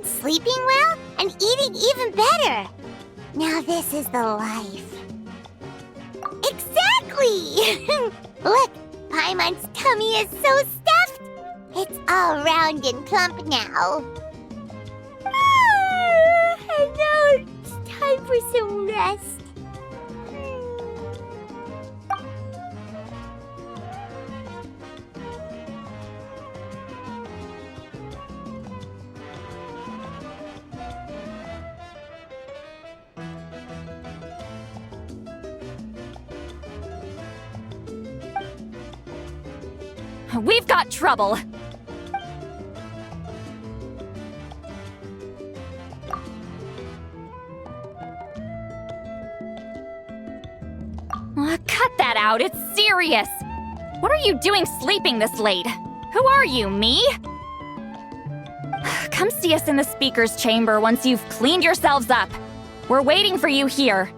Sleeping well and eating even better. Now this is the life. Exactly! Look, Paimon's tummy is so stuffed. It's all round and plump now. And now it's time for some rest. We've got trouble! Cut that out, it's serious! What are you doing sleeping this late? Who are you, me? Come see us in the speaker's chamber once you've cleaned yourselves up. We're waiting for you here.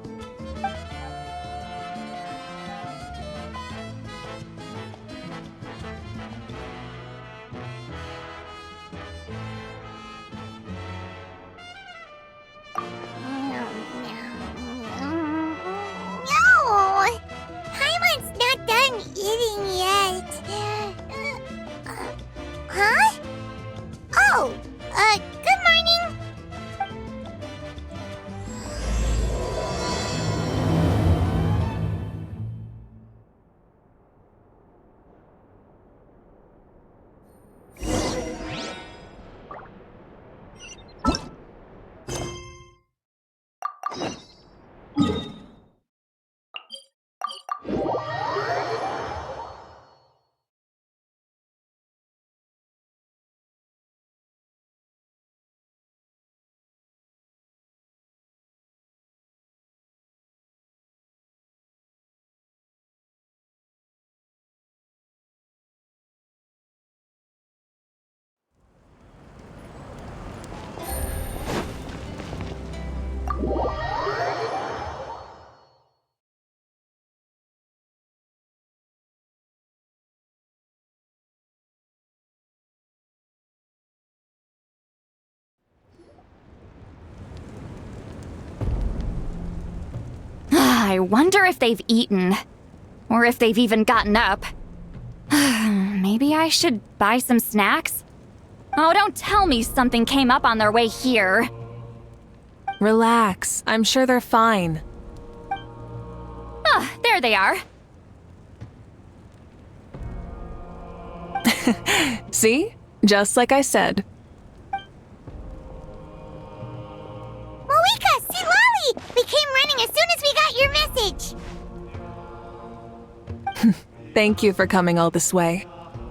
Good morning! I wonder if they've eaten. Or if they've even gotten up. Maybe I should buy some snacks? Oh, don't tell me something came up on their way here. Relax. I'm sure they're fine. Ah, there they are. See? Just like I said. Mavuika, Citlali! We came running as soon as we got your message. Thank you for coming all this way.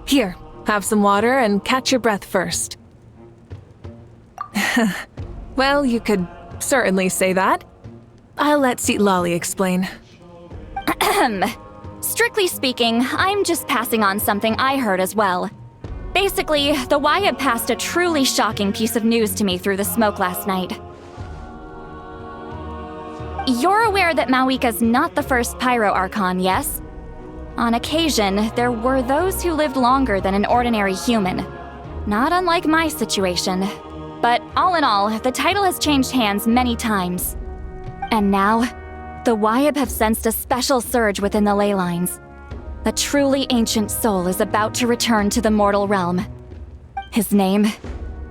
Here, have some water and catch your breath first. Well, you could certainly say that. I'll let Citlali explain. Strictly speaking, I'm just passing on something I heard as well. Basically, the Wyatt passed a truly shocking piece of news to me through the smoke last night. You're aware that Mavuika's not the first Pyro Archon, yes? On occasion, there were those who lived longer than an ordinary human. Not unlike my situation. But all in all, the title has changed hands many times. And now, the Wyatt have sensed a special surge within the ley lines. A truly ancient soul is about to return to the mortal realm. His name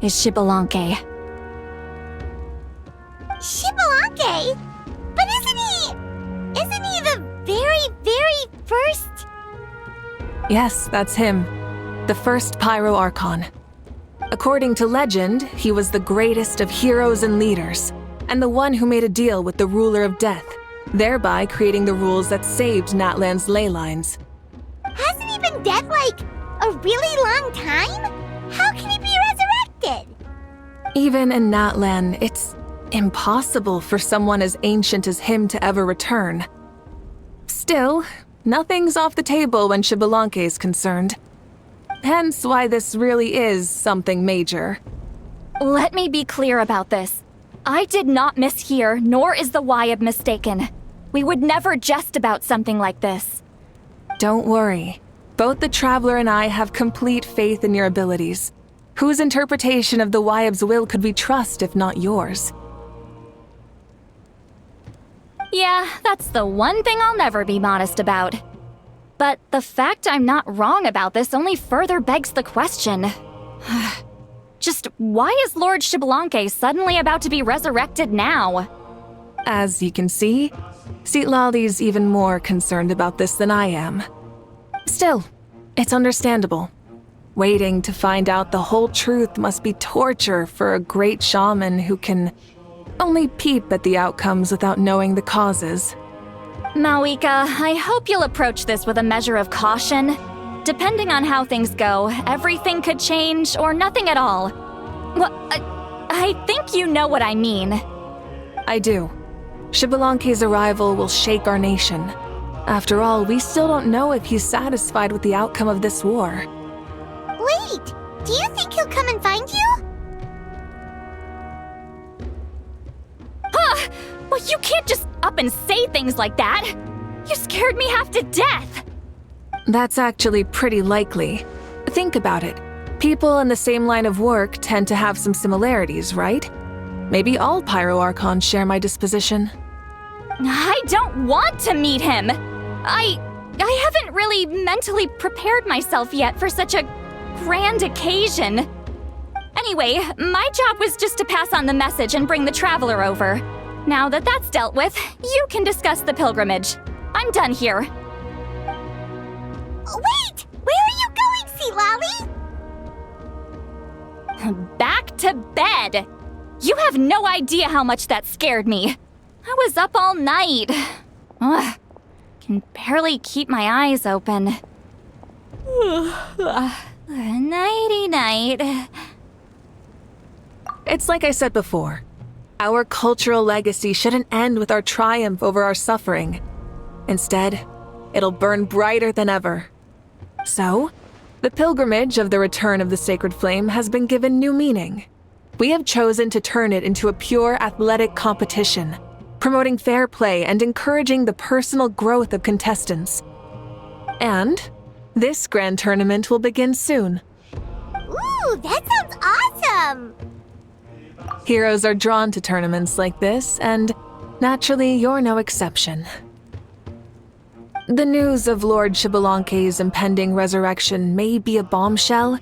is Xbalanque. Xbalanque? But isn't he the very, very first? Yes, that's him. The first Pyro Archon. According to legend, he was the greatest of heroes and leaders, and the one who made a deal with the ruler of death, thereby creating the rules that saved Natlan's ley lines. Hasn't he been dead like a really long time? How can he be resurrected? Even in Natlan, it's impossible for someone as ancient as him to ever return. Still, nothing's off the table when Xbalanque is concerned. Hence why this really is something major. Let me be clear about this. I did not mishear, nor is the Wyab mistaken. We would never jest about something like this. Don't worry. Both the Traveler and I have complete faith in your abilities. Whose interpretation of the Wyab's will could we trust if not yours? Yeah, that's the one thing I'll never be modest about. But the fact I'm not wrong about this only further begs the question. Just why is Lord Xbalanque suddenly about to be resurrected now? As you can see, Citlali's even more concerned about this than I am. Still, it's understandable. Waiting to find out the whole truth must be torture for a great shaman who can only peep at the outcomes without knowing the causes. Mavuika, I hope you'll approach this with a measure of caution. Depending on how things go, everything could change or nothing at all. Well, I think you know what I mean. I do. Xbalanque's arrival will shake our nation. After all, we still don't know if he's satisfied with the outcome of this war. Wait, do you think he'll come and find you? Huh! Well, you can't just up and say things like that. You scared me half to death. That's actually pretty likely. Think about it. People in the same line of work tend to have some similarities, right? Maybe all Pyro Archons share my disposition. I don't want to meet him. I haven't really mentally prepared myself yet for such a grand occasion. Anyway, my job was just to pass on the message and bring the Traveler over. Now that that's dealt with, you can discuss the pilgrimage. I'm done here. Wait! Where are you going, Citlali? Back to bed! You have no idea how much that scared me. I was up all night. Ugh, can barely keep my eyes open. Nighty-night. It's like I said before. Our cultural legacy shouldn't end with our triumph over our suffering. Instead, it'll burn brighter than ever. So, the pilgrimage of the return of the sacred flame has been given new meaning. We have chosen to turn it into a pure athletic competition, promoting fair play and encouraging the personal growth of contestants. And this grand tournament will begin soon. Ooh, that sounds awesome! Heroes are drawn to tournaments like this, and naturally, you're no exception. The news of Lord Xbalanque's impending resurrection may be a bombshell,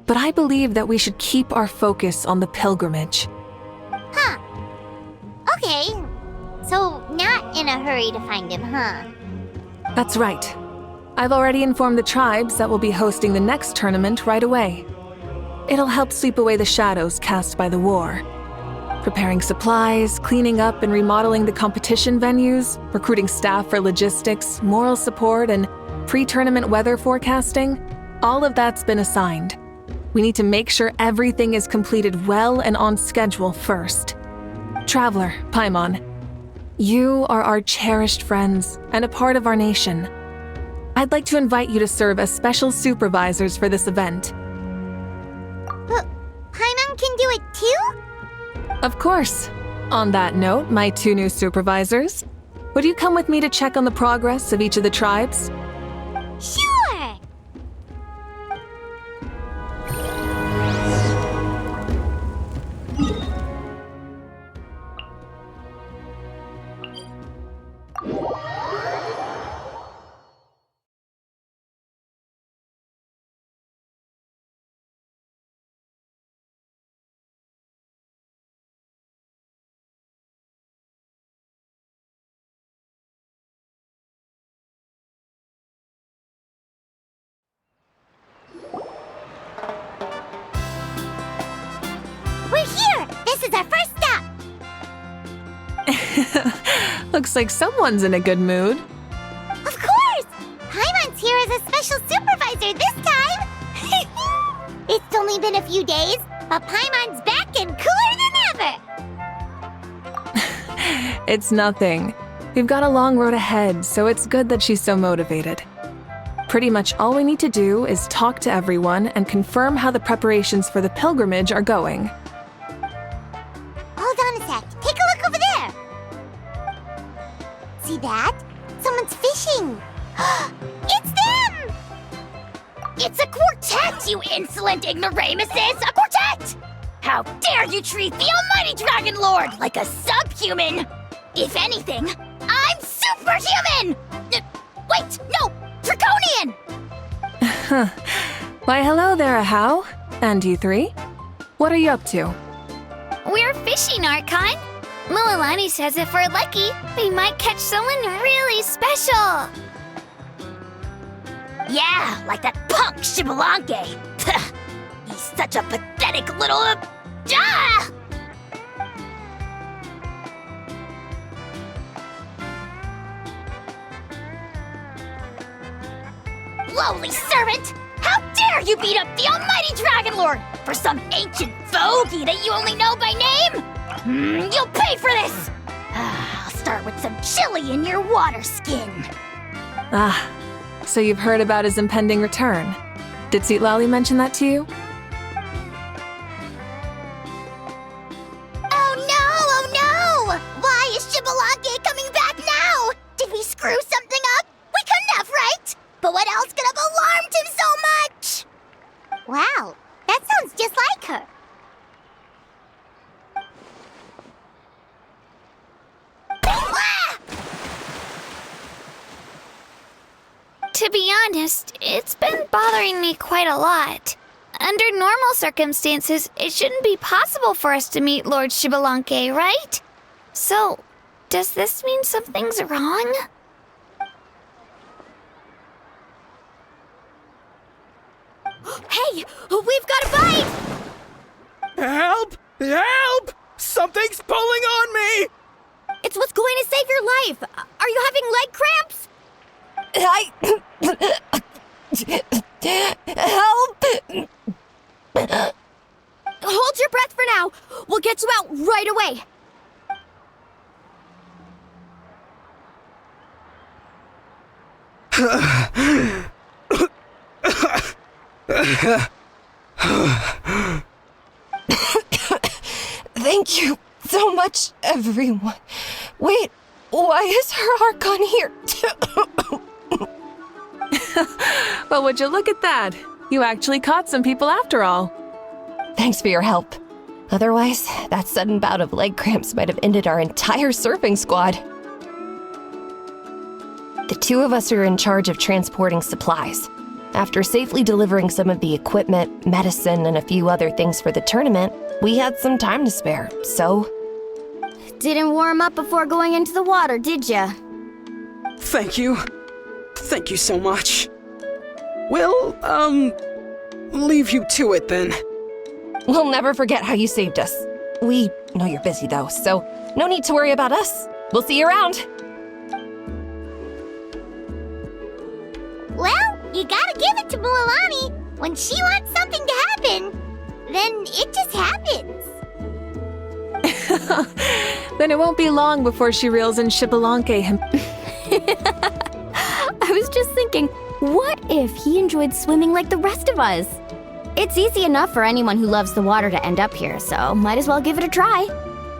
but I believe that we should keep our focus on the pilgrimage. Huh. Okay. So, not in a hurry to find him, huh? That's right. I've already informed the tribes that we'll be hosting the next tournament right away. It'll help sweep away the shadows cast by the war. Preparing supplies, cleaning up and remodeling the competition venues, recruiting staff for logistics, moral support, and pre-tournament weather forecasting, all of that's been assigned. We need to make sure everything is completed well and on schedule first. Traveler, Paimon, you are our cherished friends and a part of our nation. I'd like to invite you to serve as special supervisors for this event. Paimon can do it too? Of course. On that note, my two new supervisors, would you come with me to check on the progress of each of the tribes? Sure! Looks like someone's in a good mood. Of course! Paimon's here as a special supervisor this time! It's only been a few days, but Paimon's back and cooler than ever! It's nothing. We've got a long road ahead, so it's good that she's so motivated. Pretty much all we need to do is talk to everyone and confirm how the preparations for the pilgrimage are going. Hold on a sec. Take a look over there! See that? Someone's fishing! It's them! It's a quartet, you insolent ignoramuses! A quartet! How dare you treat the almighty Dragon Lord like a subhuman! If anything, I'm superhuman! Wait, no! Draconian! Why, hello there, Ahau. And you three? What are you up to? We're fishing, Archon. Mualani says if we're lucky, we might catch someone really special. Yeah, like that punk Shibalanke. He's such a pathetic little... Ah! Lowly servant! How dare you beat up the almighty Dragon Lord for some ancient fogey that you only know by name? You'll pay for this! I'll start with some chili in your water skin. Ah, so you've heard about his impending return. Did Citlali mention that to you? Oh no! Why is Shibalanke coming back now? Did we screw something up? We couldn't have, right? But what else could have alarmed him so much? Wow, that sounds just like her. Ah! To be honest, it's been bothering me quite a lot. Under normal circumstances, it shouldn't be possible for us to meet Lord Shibalanke, right? So, does this mean something's wrong? Hey, we've got a bite! Help! Help! Something's pulling on me! It's what's going to save your life. Are you having leg cramps? Help! Hold your breath for now. We'll get you out right away. Thank you so much, everyone. Wait, why is her Archon here? Well, would you look at that? You actually caught some people after all. Thanks for your help. Otherwise, that sudden bout of leg cramps might have ended our entire surfing squad. The two of us are in charge of transporting supplies. After safely delivering some of the equipment, medicine, and a few other things for the tournament, we had some time to spare, so... Didn't warm up before going into the water, did ya? Thank you. Thank you so much. Well, leave you to it then. We'll never forget how you saved us. We know you're busy though, so no need to worry about us. We'll see you around. Well, you gotta give it to Mualani. When she wants something to happen, then it just happens. Then it won't be long before she reels in Shibalanke him. I was just thinking, what if he enjoyed swimming like the rest of us? It's easy enough for anyone who loves the water to end up here, so might as well give it a try.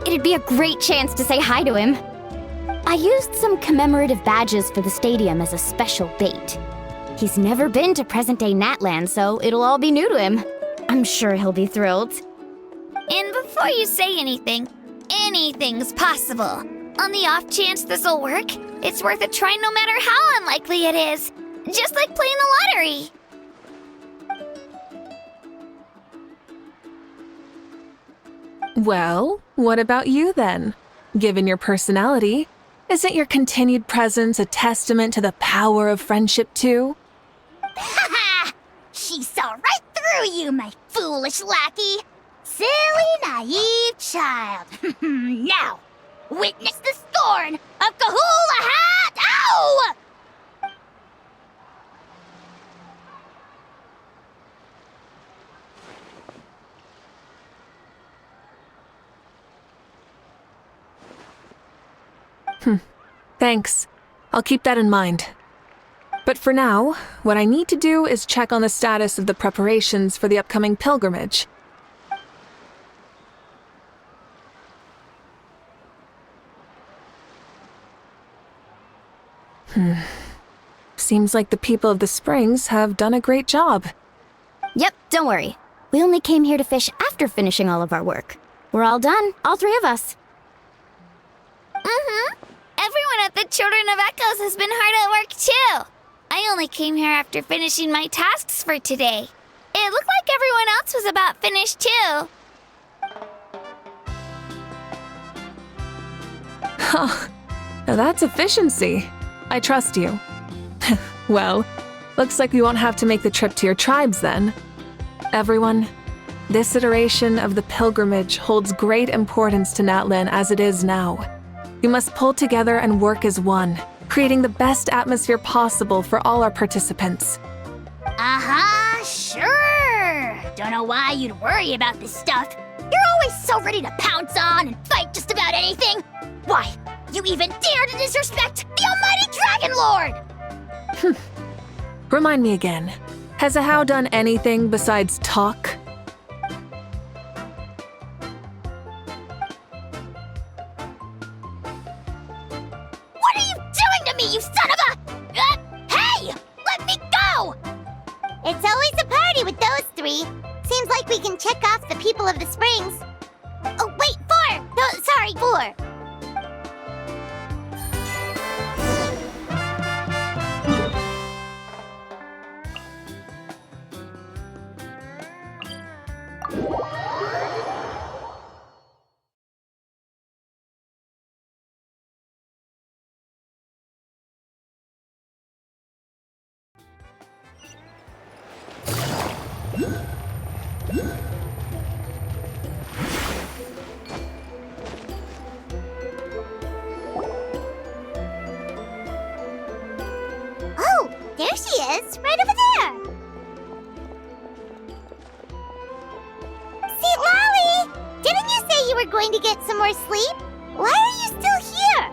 It'd be a great chance to say hi to him. I used some commemorative badges for the stadium as a special bait. He's never been to present-day Natland, so it'll all be new to him. I'm sure he'll be thrilled. And before you say anything, anything's possible. On the off chance this'll work, it's worth a try no matter how unlikely it is. Just like playing the lottery. Well, what about you then? Given your personality, isn't your continued presence a testament to the power of friendship too? Ha ha! She saw right through you, my foolish lackey. Silly, naive child. Now, Witness the scorn of Kahula Hat! Ow! Thanks. I'll keep that in mind. But for now, what I need to do is check on the status of the preparations for the upcoming pilgrimage. Seems like the people of the springs have done a great job. Yep, don't worry. We only came here to fish after finishing all of our work. We're all done, all three of us. Everyone at the Children of Echoes has been hard at work too. I only came here after finishing my tasks for today. It looked like everyone else was about finished too. Now that's efficiency. I trust you. Well, looks like we won't have to make the trip to your tribes then. Everyone, this iteration of the pilgrimage holds great importance to Natlin as it is now. We must pull together and work as one, creating the best atmosphere possible for all our participants. Sure. Don't know why you'd worry about this stuff. You're always so ready to pounce on and fight just about anything. Why, you even dare to disrespect the almighty Dragon Lord! Remind me again, has Ahau done anything besides talk? What are you doing to me, you son of a... hey! Let me go! It's always a party with those three. Seems like we can check off the people of the springs. Oh, wait, 4! No, sorry, 4. Oh, there she is, right over there. Citlali! Didn't you say you were going to get some more sleep? Why are you still here?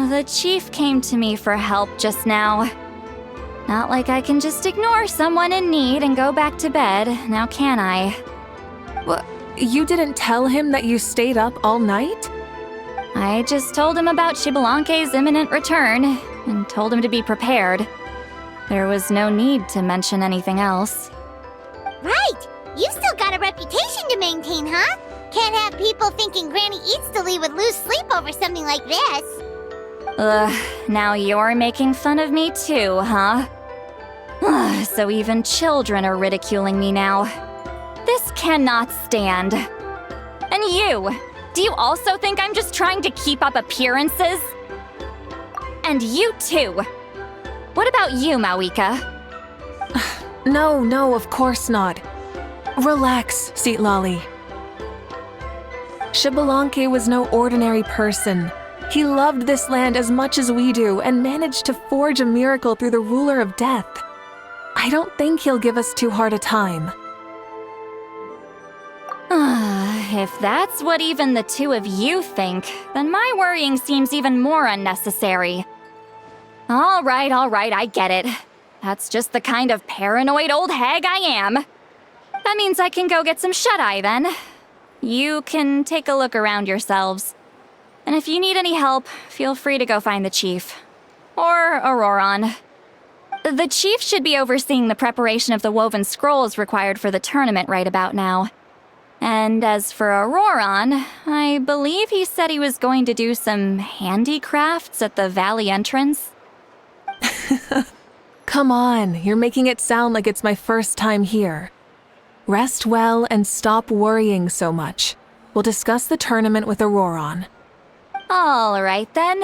The chief came to me for help just now. Not like I can just ignore someone in need and go back to bed, now can I? What? You didn't tell him that you stayed up all night? I just told him about Shibalanke's imminent return, and told him to be prepared. There was no need to mention anything else. Right! You've still got a reputation to maintain, huh? Can't have people thinking Granny Citlali would lose sleep over something like this. Now you're making fun of me too, huh? So even children are ridiculing me now. This cannot stand. And you! Do you also think I'm just trying to keep up appearances? And you too! What about you, Mavuika? No, of course not. Relax, Citlali. Shibalanke was no ordinary person. He loved this land as much as we do and managed to forge a miracle through the ruler of death. I don't think he'll give us too hard a time. If that's what even the two of you think, then my worrying seems even more unnecessary. All right, I get it. That's just the kind of paranoid old hag I am. That means I can go get some shut-eye then. You can take a look around yourselves. And if you need any help, feel free to go find the chief. Or Auroron. The chief should be overseeing the preparation of the woven scrolls required for the tournament right about now. And as for Auroron, I believe he said he was going to do some handicrafts at the valley entrance. Come on, you're making it sound like it's my first time here. Rest well and stop worrying so much. We'll discuss the tournament with Auroron. All right then.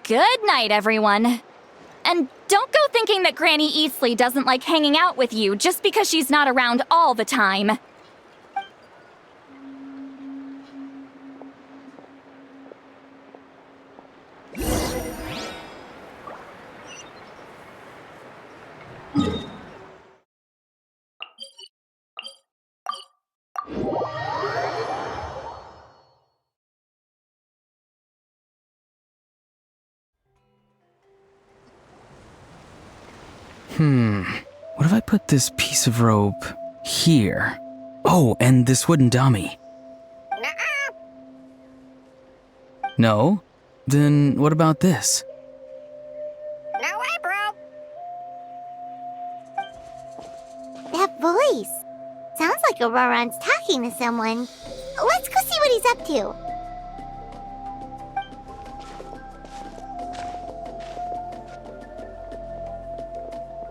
Good night, everyone. And don't go thinking that Granny Citlali doesn't like hanging out with you just because she's not around all the time. What if I put this piece of rope here? Oh, and this wooden dummy. No? Then what about this? No way, bro. That voice. Sounds like Auroron's talking to someone. Let's go see what he's up to.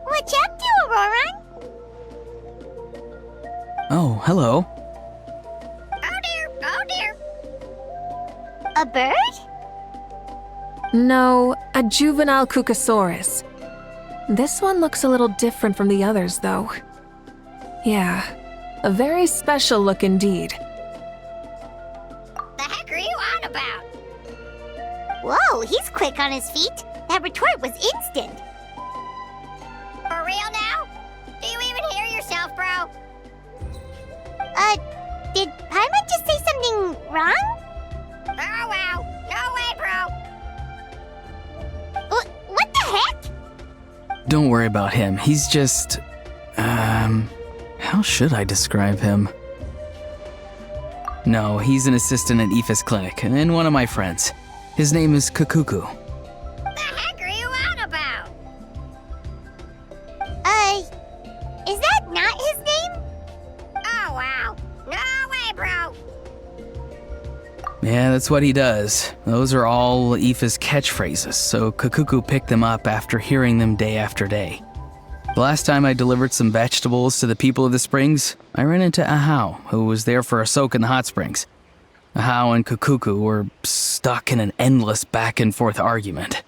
What you up to, Auroron? Oh, hello. Oh dear, oh dear. A bird? No, a juvenile Cucosaurus. This one looks a little different from the others, though. Yeah, a very special look indeed. The heck are you on about? Whoa, he's quick on his feet. That retort was instant. For real now? Do you even hear yourself, bro? Did Paimon just say something wrong? Oh wow. No way, bro. What the heck? Don't worry about him. He's just... how should I describe him? No, he's an assistant at Aoife's clinic, and one of my friends. His name is Kakuku. The heck are you on about? Is that not his name? Oh wow. No way, bro. Yeah, that's what he does. Those are all Aoife's catchphrases, so Kakuku picked them up after hearing them day after day. The last time I delivered some vegetables to the people of the springs, I ran into Ahau, who was there for a soak in the hot springs. Ahau and Kakuku were stuck in an endless back-and-forth argument.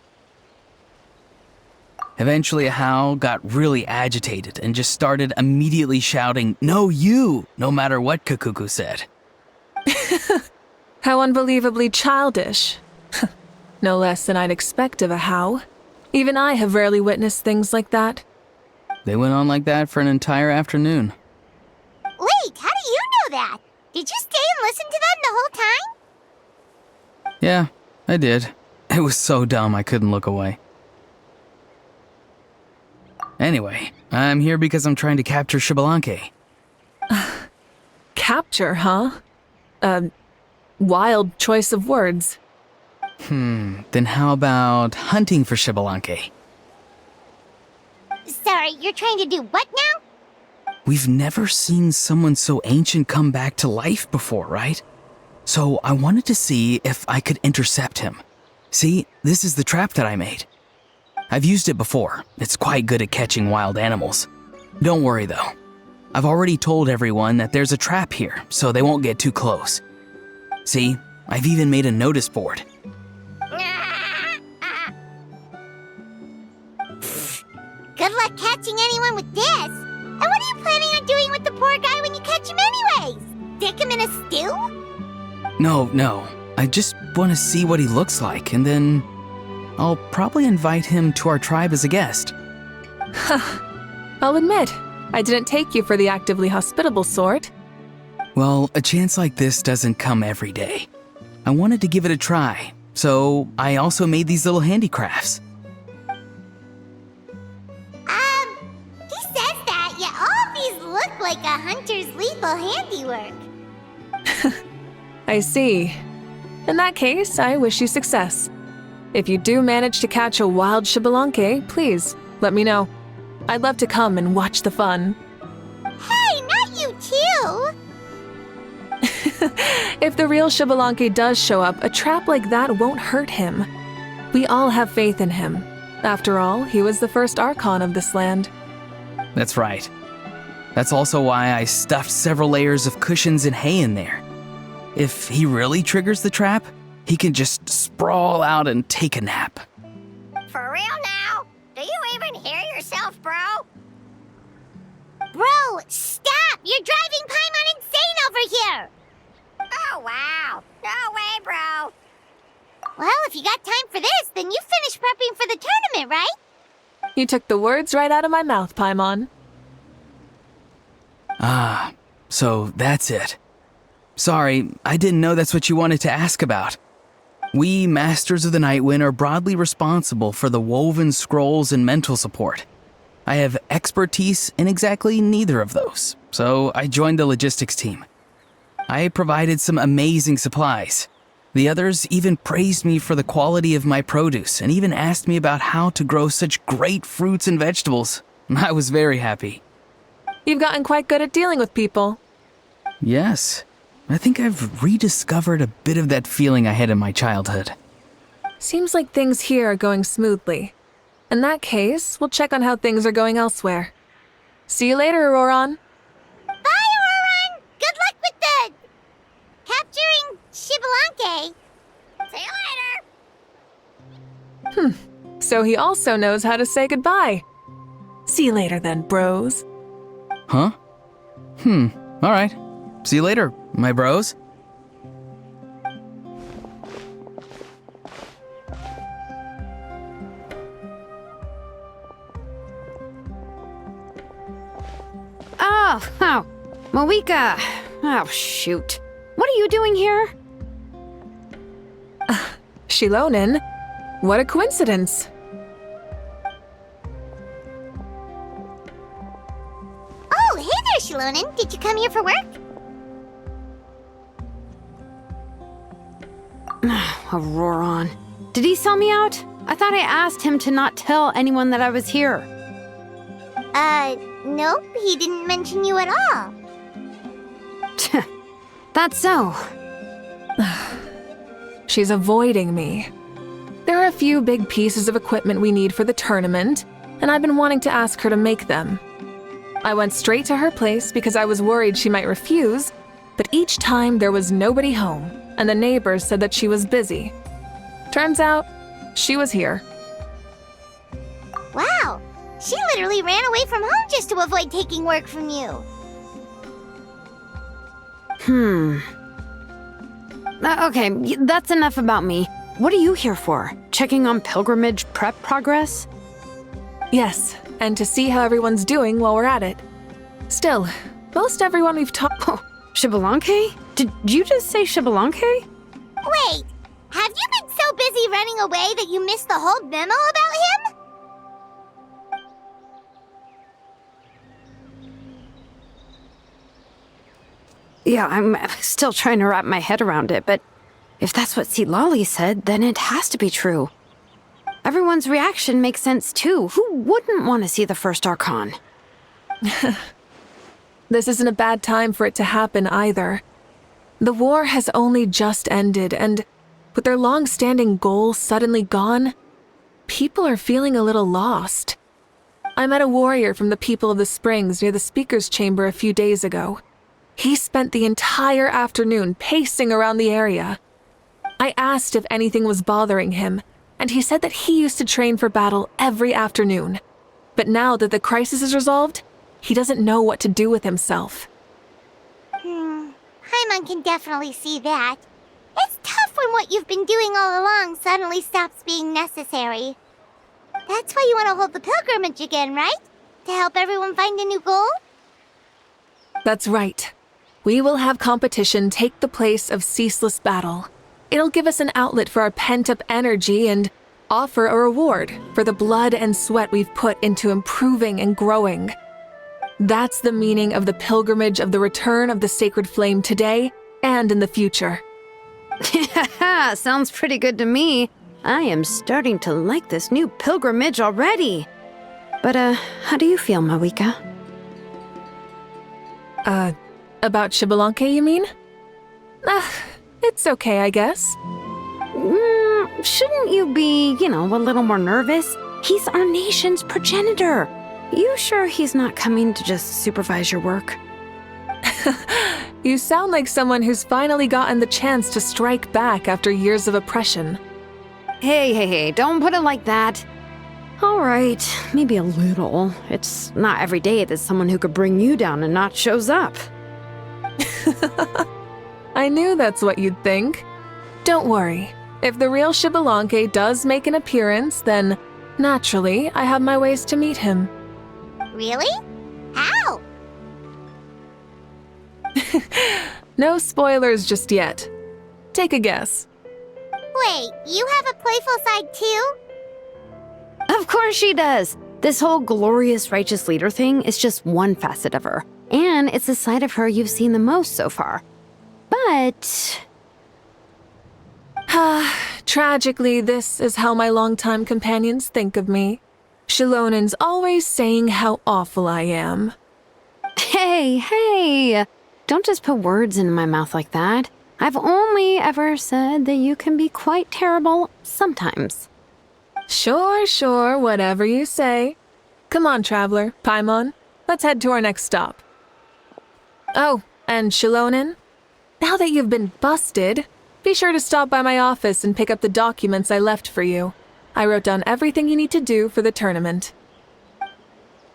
Eventually, Ahau got really agitated and just started immediately shouting, "No, you!" no matter what Kakuku said. How unbelievably childish. No less than I'd expect of a How. Even I have rarely witnessed things like that. They went on like that for an entire afternoon. Wait, how do you know that? Did you stay and listen to them the whole time? Yeah, I did. It was so dumb I couldn't look away. Anyway, I'm here because I'm trying to capture Xbalanque. Capture, huh? Wild choice of words. Then how about hunting for Xbalanque? Sorry, you're trying to do what now? We've never seen someone so ancient come back to life before, right? So I wanted to see if I could intercept him. See, this is the trap that I made. I've used it before. It's quite good at catching wild animals. Don't worry though. I've already told everyone that there's a trap here, so they won't get too close. See, I've even made a notice board. Good luck catching anyone with this. And what are you planning on doing with the poor guy when you catch him anyways? Stick him in a stew? No. I just want to see what he looks like, and then I'll probably invite him to our tribe as a guest. I'll admit, I didn't take you for the actively hospitable sort. Well, a chance like this doesn't come every day. I wanted to give it a try, so I also made these little handicrafts. He says that, yet all of these look like a hunter's lethal handiwork. I see. In that case, I wish you success. If you do manage to catch a wild Xbalanque, please, let me know. I'd love to come and watch the fun. Hey, not you too! If the real Xbalanque does show up, a trap like that won't hurt him. We all have faith in him. After all, he was the first Archon of this land. That's right. That's also why I stuffed several layers of cushions and hay in there. If he really triggers the trap, he can just sprawl out and take a nap. For real now? Do you even hear yourself, bro? Bro, stop! You're driving Paimon insane over here! Oh wow. No way, bro. Well, if you got time for this, then you finished prepping for the tournament, right? You took the words right out of my mouth, Paimon. Ah, so that's it. Sorry, I didn't know that's what you wanted to ask about. We, Masters of the Nightwind, are broadly responsible for the woven scrolls and mental support. I have expertise in exactly neither of those, so I joined the logistics team. I provided some amazing supplies. The others even praised me for the quality of my produce and even asked me about how to grow such great fruits and vegetables. I was very happy. You've gotten quite good at dealing with people. Yes, I think I've rediscovered a bit of that feeling I had in my childhood. Seems like things here are going smoothly. In that case, we'll check on how things are going elsewhere. See you later, Auroron. Bye, Auroron! Good luck with the... capturing Shibalanke. See you later! So he also knows how to say goodbye. See you later then, bros. Huh? Alright. See you later, my bros. Oh, Mavuika. Oh, shoot. What are you doing here? Shilonin? What a coincidence. Oh, hey there, Shilonin. Did you come here for work? Auroron. Did he sell me out? I thought I asked him to not tell anyone that I was here. Nope, he didn't mention you at all. That's so. She's avoiding me. There are a few big pieces of equipment we need for the tournament, and I've been wanting to ask her to make them. I went straight to her place because I was worried she might refuse, but each time there was nobody home, and the neighbors said that she was busy. Turns out, she was here. Wow, she literally ran away from home just to avoid taking work from you. Okay, that's enough about me. What are you here for? Checking on pilgrimage prep progress? Yes, and to see how everyone's doing while we're at it. Still, most everyone we've talked... Oh, Shibalanke? Did you just say Shibalanke? Wait, have you been so busy running away that you missed the whole memo about him? Yeah, I'm still trying to wrap my head around it, but if that's what Citlali said, then it has to be true. Everyone's reaction makes sense too. Who wouldn't want to see the first Archon? This isn't a bad time for it to happen either. The war has only just ended, and with their long-standing goal suddenly gone, people are feeling a little lost. I met a warrior from the People of the Springs near the Speaker's Chamber a few days ago. He spent the entire afternoon pacing around the area. I asked if anything was bothering him, and he said that he used to train for battle every afternoon. But now that the crisis is resolved, he doesn't know what to do with himself. Paimon can definitely see that. It's tough when what you've been doing all along suddenly stops being necessary. That's why you want to hold the pilgrimage again, right? To help everyone find a new goal? That's right. We will have competition take the place of ceaseless battle. It'll give us an outlet for our pent-up energy and offer a reward for the blood and sweat we've put into improving and growing. That's the meaning of the pilgrimage of the return of the sacred flame today and in the future. Sounds pretty good to me. I am starting to like this new pilgrimage already. But, how do you feel, Mavuika? About Shibalanke, you mean? It's okay, I guess. Shouldn't you be, a little more nervous? He's our nation's progenitor. You sure he's not coming to just supervise your work? You sound like someone who's finally gotten the chance to strike back after years of oppression. Hey, don't put it like that. All right, maybe a little. It's not every day that someone who could bring you down a notch shows up. I knew that's what you'd think. Don't worry. If the real Shibalanke does make an appearance, then naturally I have my ways to meet him. Really? How? No spoilers just yet. Take a guess. Wait, you have a playful side too? Of course she does. This whole glorious righteous leader thing is just one facet of her, and it's the side of her you've seen the most so far. But... Tragically, this is how my longtime companions think of me. Shilonen's always saying how awful I am. Hey! Don't just put words into my mouth like that. I've only ever said that you can be quite terrible sometimes. Sure, whatever you say. Come on, Traveler, Paimon. Let's head to our next stop. Oh, and Shilonen, now that you've been busted, be sure to stop by my office and pick up the documents I left for you. I wrote down everything you need to do for the tournament.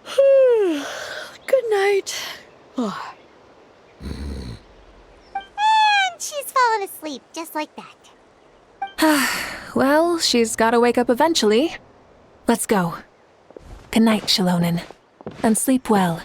Good night. And she's fallen asleep, just like that. Well, she's gotta wake up eventually. Let's go. Good night, Shilonen. And sleep well.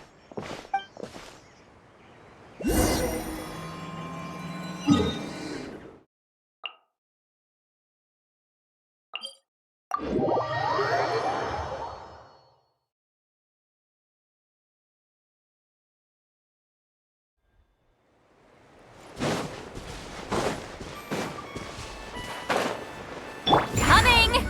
Coming!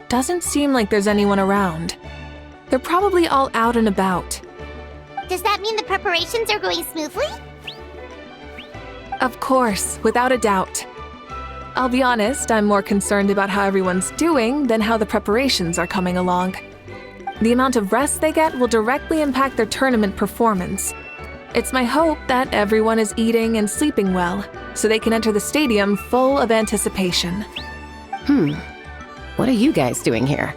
Doesn't seem like there's anyone around. They're probably all out and about. Does that mean the preparations are going smoothly? Of course, without a doubt. I'll be honest, I'm more concerned about how everyone's doing than how the preparations are coming along. The amount of rest they get will directly impact their tournament performance. It's my hope that everyone is eating and sleeping well, so they can enter the stadium full of anticipation. What are you guys doing here?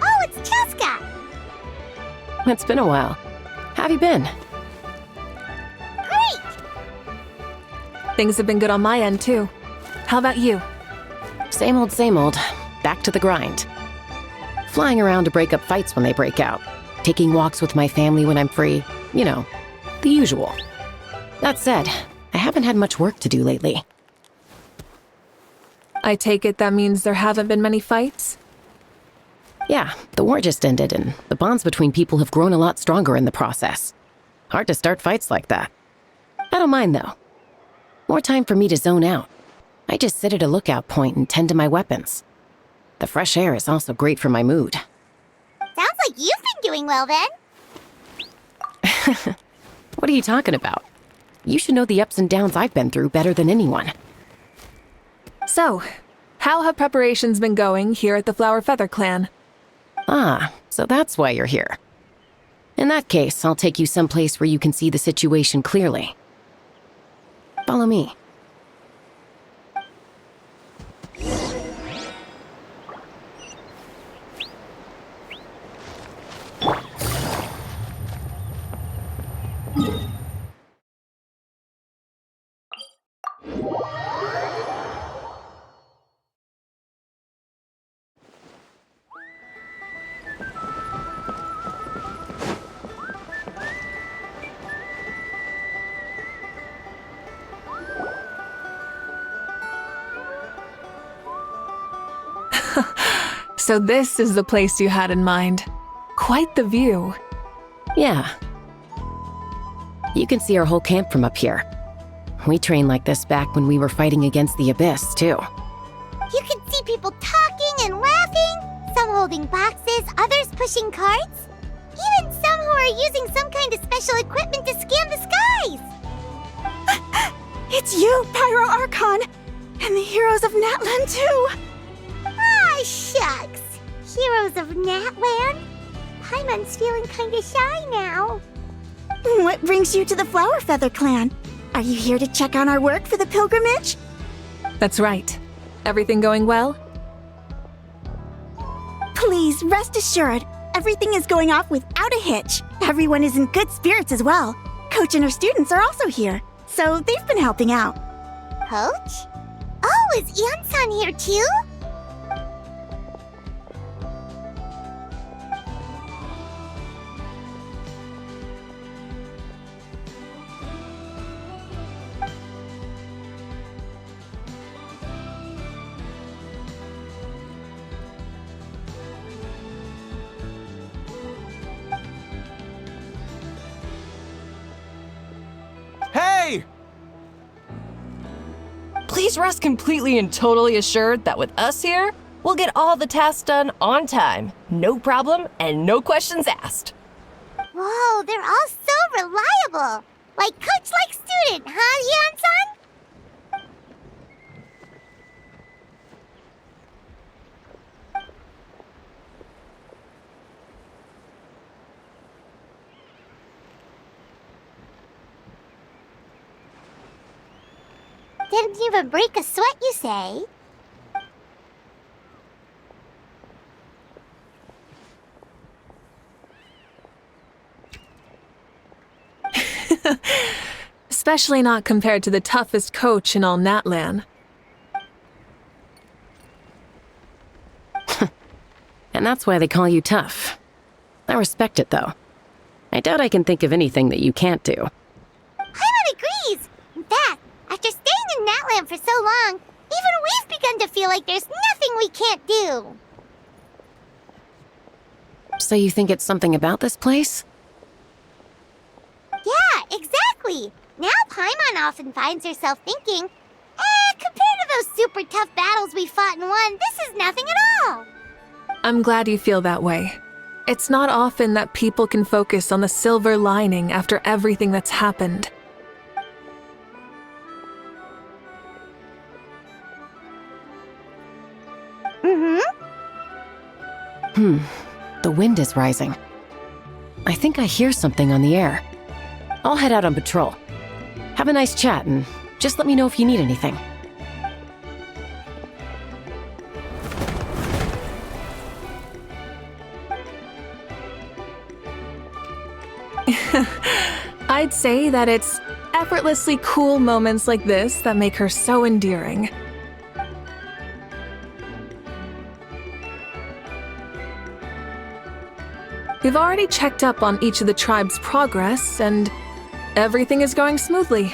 Oh, it's Cheska! It's been a while. How have you been? Great! Things have been good on my end, too. How about you? Same old, back to the grind. Flying around to break up fights when they break out. Taking walks with my family when I'm free. You know, the usual. That said, I haven't had much work to do lately. I take it that means there haven't been many fights? Yeah, the war just ended, and the bonds between people have grown a lot stronger in the process. Hard to start fights like that. I don't mind, though. More time for me to zone out. I just sit at a lookout point and tend to my weapons. The fresh air is also great for my mood. Sounds like you've been doing well, then. What are you talking about? You should know the ups and downs I've been through better than anyone. So, how have preparations been going here at the Flower Feather Clan? Ah, so that's why you're here. In that case, I'll take you someplace where you can see the situation clearly. Follow me. So this is the place you had in mind. Quite the view. Yeah. You can see our whole camp from up here. We trained like this back when we were fighting against the Abyss, too. You can see people talking and laughing, some holding boxes, others pushing carts. Even some who are using some kind of special equipment to scan the skies. It's you, Pyro Archon! And the heroes of Natlan, too! Ah, shucks. Heroes of Natland? Paimon's feeling kinda shy now. What brings you to the Flower Feather Clan? Are you here to check on our work for the pilgrimage? That's right. Everything going well? Please, rest assured, everything is going off without a hitch. Everyone is in good spirits as well. Coach and her students are also here, so they've been helping out. Coach? Oh, is Ian-san here too? Hey! Please rest completely and totally assured that with us here, we'll get all the tasks done on time. No problem and no questions asked. Whoa, they're all so reliable. Like coach like student, huh, Ian-san? Didn't even break a sweat, you say? Especially not compared to the toughest coach in all Natlan. And that's why they call you tough. I respect it, though. I doubt I can think of anything that you can't do. Paimon agrees! In fact, after staying in Natlan for so long, even we've begun to feel like there's nothing we can't do. So you think it's something about this place? Yeah, exactly! Now Paimon often finds herself thinking, compared to those super tough battles we fought and won, this is nothing at all! I'm glad you feel that way. It's not often that people can focus on the silver lining after everything that's happened. The wind is rising. I think I hear something on the air. I'll head out on patrol. Have a nice chat and just let me know if you need anything. I'd say that it's effortlessly cool moments like this that make her so endearing. We've already checked up on each of the tribe's progress, and everything is going smoothly.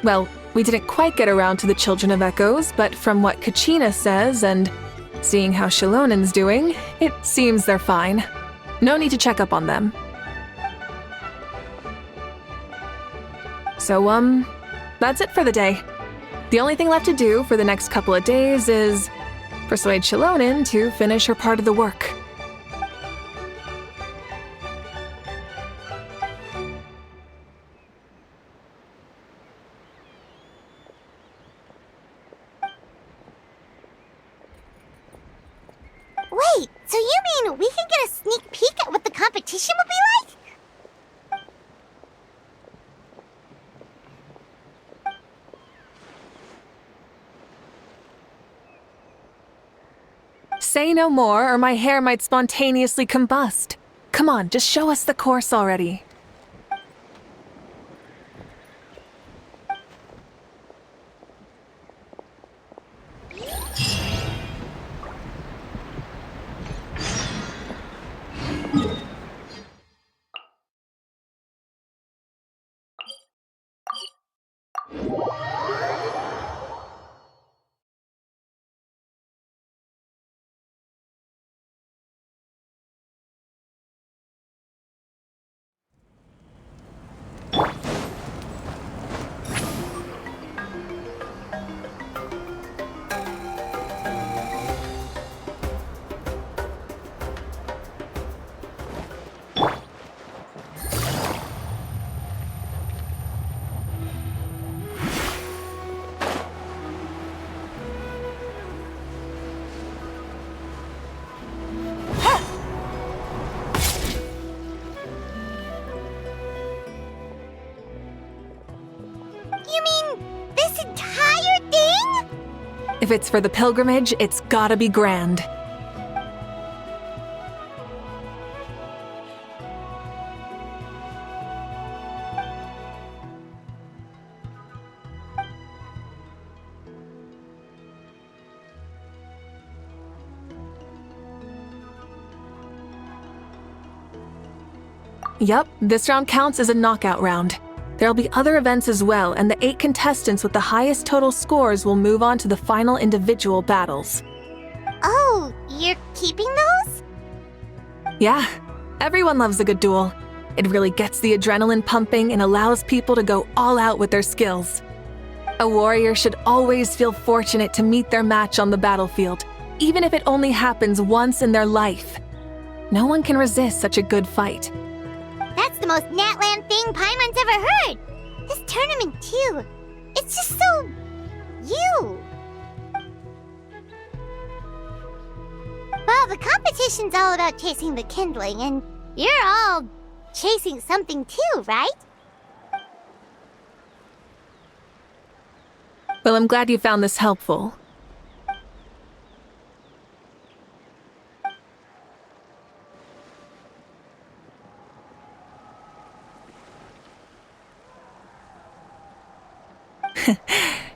Well, we didn't quite get around to the Children of Echoes, but from what Kachina says and seeing how Shilonen's doing, it seems they're fine. No need to check up on them. So, that's it for the day. The only thing left to do for the next couple of days is persuade Shilonen to finish her part of the work. Wait, so you mean we can get a sneak peek at what the competition will be like? Say no more, or my hair might spontaneously combust. Come on, just show us the course already. You mean this entire thing? If it's for the pilgrimage, it's gotta be grand. Yep, this round counts as a knockout round. There'll be other events as well, and the 8 contestants with the highest total scores will move on to the final individual battles. Oh, you're keeping those? Yeah, everyone loves a good duel. It really gets the adrenaline pumping and allows people to go all out with their skills. A warrior should always feel fortunate to meet their match on the battlefield, even if it only happens once in their life. No one can resist such a good fight. That's the most Natland thing Paimon's ever heard. This tournament, too. It's just so... you. Well, the competition's all about chasing the kindling, and you're all chasing something too, right? Well, I'm glad you found this helpful.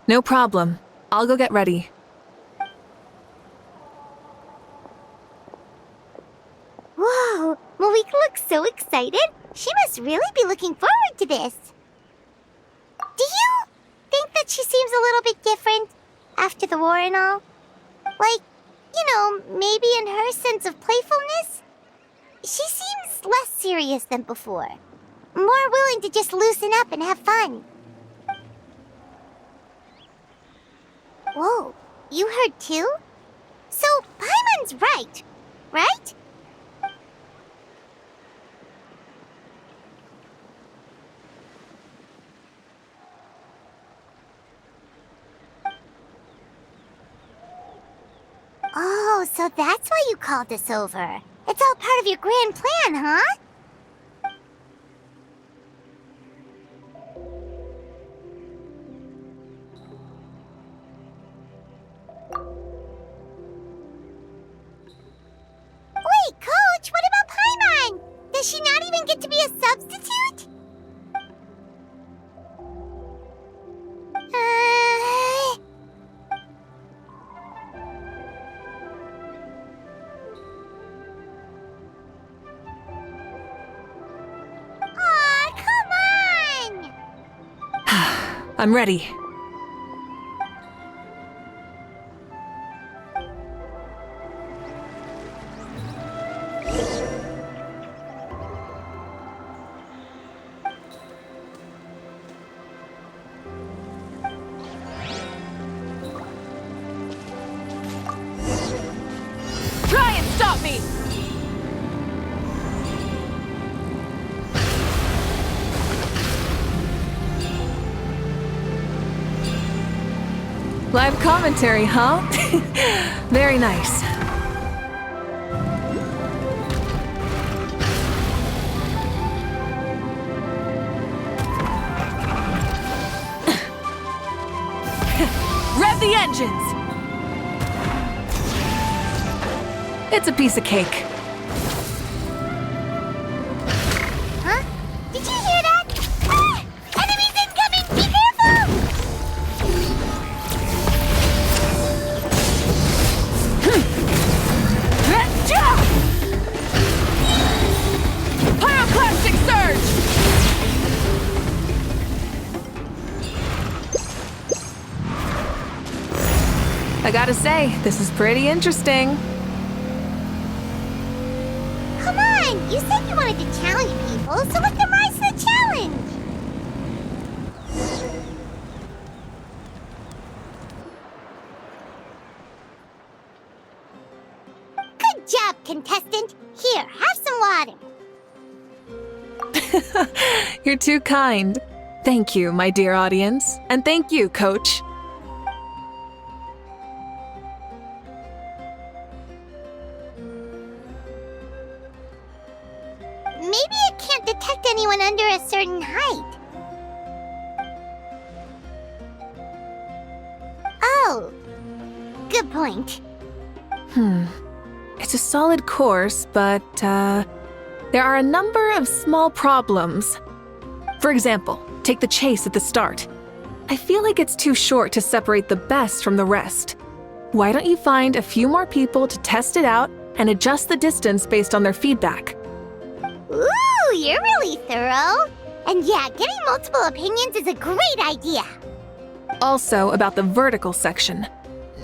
No problem. I'll go get ready. Whoa, Mavuika looks so excited. She must really be looking forward to this. Do you think that she seems a little bit different after the war and all? Like, maybe in her sense of playfulness? She seems less serious than before. More willing to just loosen up and have fun. Whoa, you heard too? So, Paimon's right? Oh, so that's why you called us over. It's all part of your grand plan, huh? Wait, Coach, what about Paimon? Does she not even get to be a substitute? I'm ready. Try and stop me! Live commentary, huh? Very nice. Rev the engines! It's a piece of cake. Huh? Did you hear that? Ah! Enemies incoming! Be careful! Pyroclastic surge! I gotta say, this is pretty interesting. Come on! You said you wanted to challenge people, so let them rise to the challenge! Good job, contestant! Here, have some water! You're too kind. Thank you, my dear audience. And thank you, Coach. Maybe it can't detect anyone under a certain height. Oh, good point. It's a solid course, but, there are a number of small problems. For example, take the chase at the start. I feel like it's too short to separate the best from the rest. Why don't you find a few more people to test it out and adjust the distance based on their feedback? Ooh, you're really thorough. And yeah, getting multiple opinions is a great idea. Also, about the vertical section.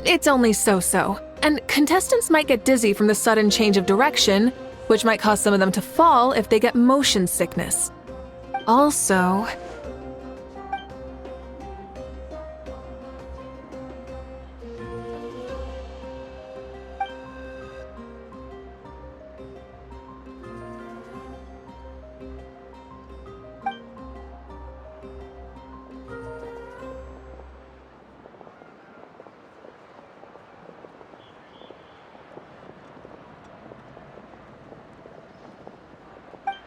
It's only so-so, and contestants might get dizzy from the sudden change of direction, which might cause some of them to fall if they get motion sickness. Also...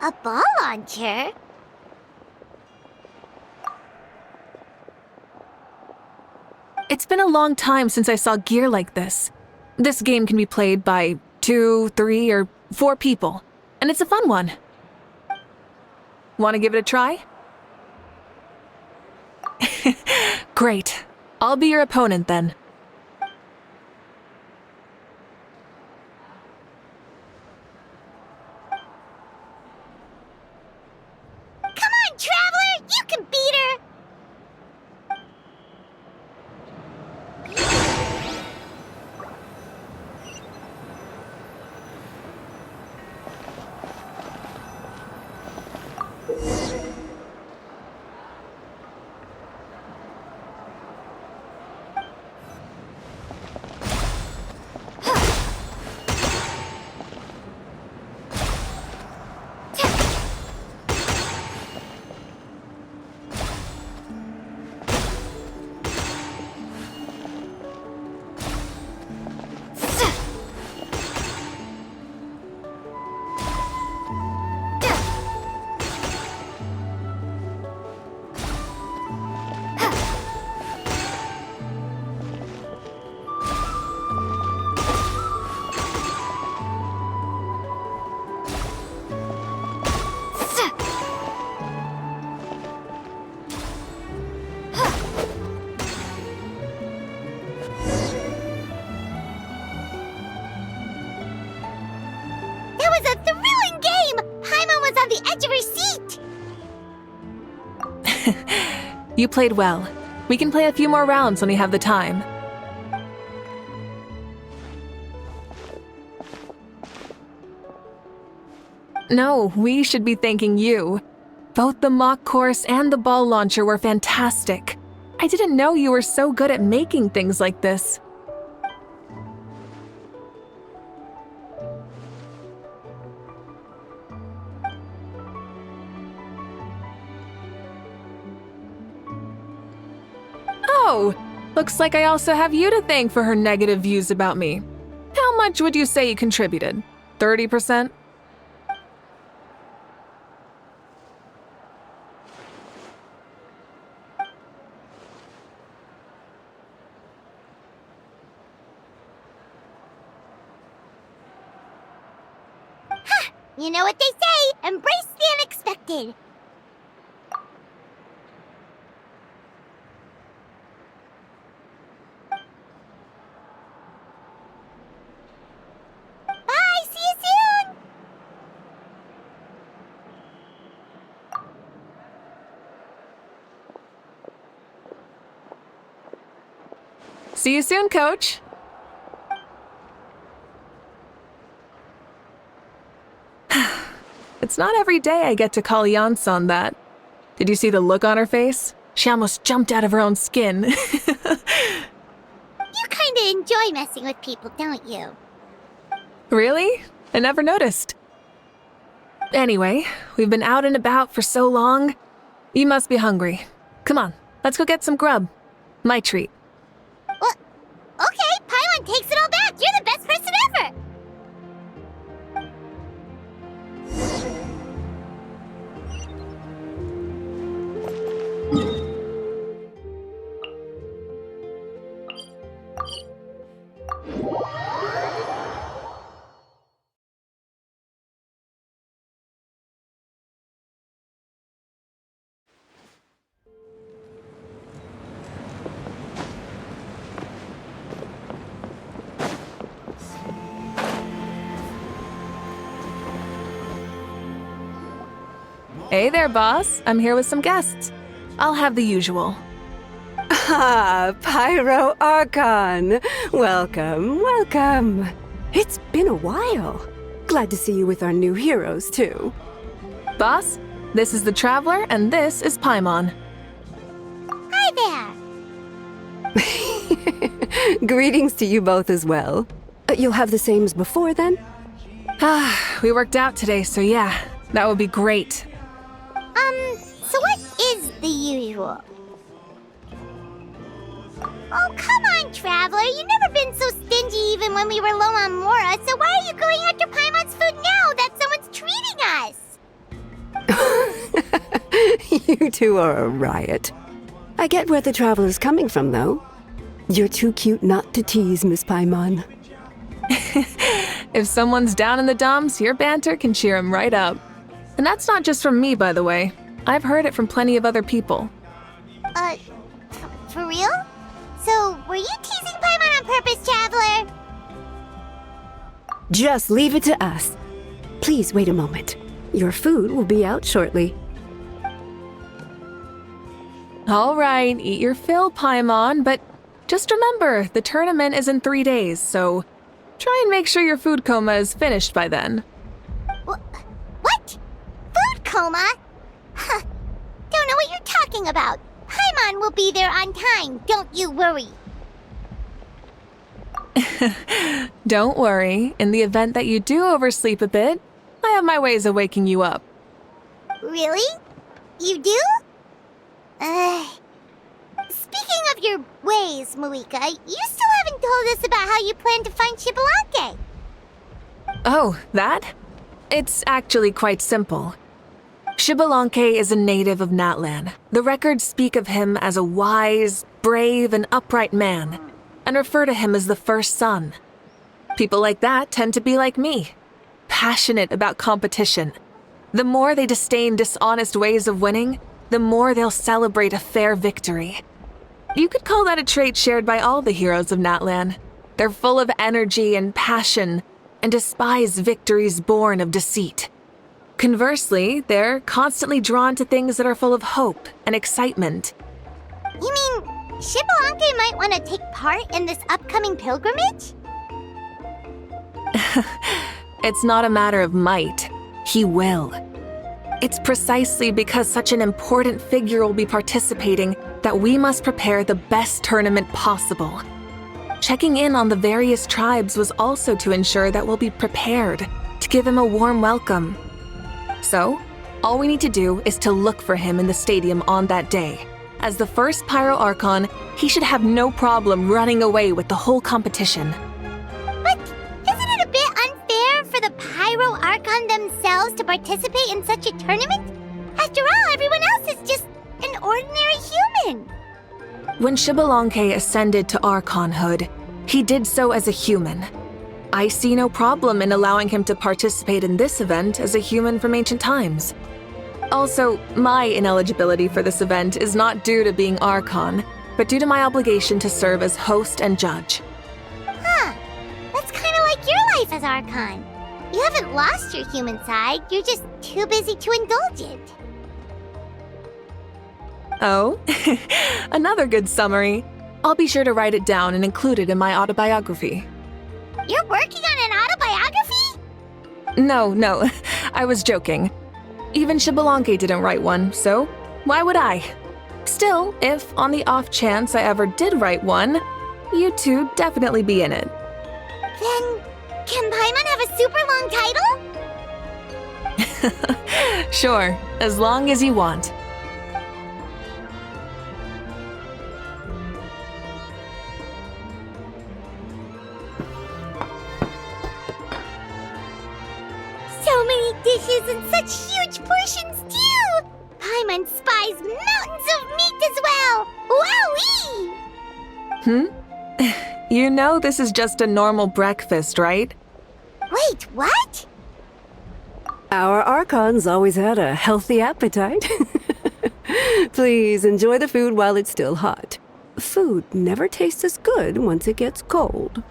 A ball launcher? It's been a long time since I saw gear like this. This game can be played by 2, 3, or 4 people, and it's a fun one. Want to give it a try? Great. I'll be your opponent then. Come on, Traveler! You can beat her! That was a thrilling game! Paimon was on the edge of her seat! You played well. We can play a few more rounds when we have the time. No, we should be thanking you. Both the mock course and the ball launcher were fantastic. I didn't know you were so good at making things like this. Oh, looks like I also have you to thank for her negative views about me. How much would you say you contributed? 30%? You know what they say, embrace the unexpected. Bye, see you soon! See you soon, Coach. It's not every day I get to call Yansan that. Did you see the look on her face? She almost jumped out of her own skin. You kinda enjoy messing with people, don't you? Really? I never noticed. Anyway, we've been out and about for so long. You must be hungry. Come on, let's go get some grub. My treat. Well, okay, Paimon takes it all back. You're the best person ever! Hey there, boss. I'm here with some guests. I'll have the usual. Ah, Pyro Archon. Welcome, welcome. It's been a while. Glad to see you with our new heroes, too. Boss, this is the Traveler, and this is Paimon. Hi there. Greetings to you both as well. You'll have the same as before, then? We worked out today, so yeah, that would be great. So what is the usual? Oh, come on, Traveler. You've never been so stingy even when we were low on Mora, so why are you going after Paimon's food now that someone's treating us? You two are a riot. I get where the Traveler's coming from, though. You're too cute not to tease, Miss Paimon. If someone's down in the dumps, your banter can cheer him right up. And that's not just from me, by the way. I've heard it from plenty of other people. For real? So, were you teasing Paimon on purpose, Traveler? Just leave it to us. Please wait a moment. Your food will be out shortly. All right, eat your fill, Paimon, but just remember, the tournament is in 3 days, so try and make sure your food coma is finished by then. What? Food coma? Huh. Don't know what you're talking about. Paimon will be there on time, don't you worry. Don't worry, in the event that you do oversleep a bit, I have my ways of waking you up. Really? You do? Speaking of your ways, Mavuika, you still haven't told us about how you plan to find Xbalanque. Oh, that? It's actually quite simple. Xbalanque is a native of Natlan. The records speak of him as a wise, brave, and upright man, and refer to him as the first son. People like that tend to be like me, passionate about competition. The more they disdain dishonest ways of winning, the more they'll celebrate a fair victory. You could call that a trait shared by all the heroes of Natlan. They're full of energy and passion, and despise victories born of deceit. Conversely, they're constantly drawn to things that are full of hope and excitement. You mean Xbalanque might want to take part in this upcoming pilgrimage? It's not a matter of might. He will. It's precisely because such an important figure will be participating that we must prepare the best tournament possible. Checking in on the various tribes was also to ensure that we'll be prepared to give him a warm welcome. So, all we need to do is to look for him in the stadium on that day. As the first Pyro Archon, he should have no problem running away with the whole competition. But isn't it a bit unfair for the Pyro Archon themselves to participate in such a tournament? After all, everyone else is just an ordinary human. When Xbalanque ascended to Archonhood, he did so as a human. I see no problem in allowing him to participate in this event as a human from ancient times. Also, my ineligibility for this event is not due to being Archon, but due to my obligation to serve as host and judge. Huh. That's kind of like your life as Archon. You haven't lost your human side, you're just too busy to indulge it. Oh, another good summary. I'll be sure to write it down and include it in my autobiography. You're working on an autobiography? No, I was joking. Even Xbalanque didn't write one, so why would I? Still, if on the off chance I ever did write one, you two definitely be in it. Then, can Paimon have a super long title? Sure, as long as you want. So many dishes and such huge portions, too! Paimon spies mountains of meat as well! Wowee! You know this is just a normal breakfast, right? Wait, what? Our Archons always had a healthy appetite. Please enjoy the food while it's still hot. Food never tastes as good once it gets cold.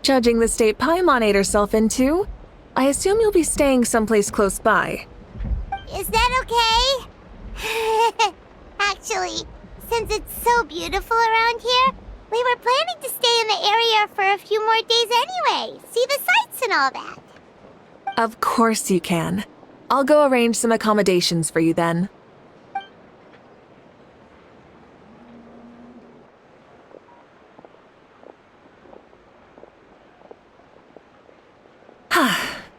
Judging the state Paimon ate herself into, I assume you'll be staying someplace close by. Is that okay? Actually, since it's so beautiful around here, we were planning to stay in the area for a few more days anyway. See the sights and all that. Of course you can. I'll go arrange some accommodations for you then.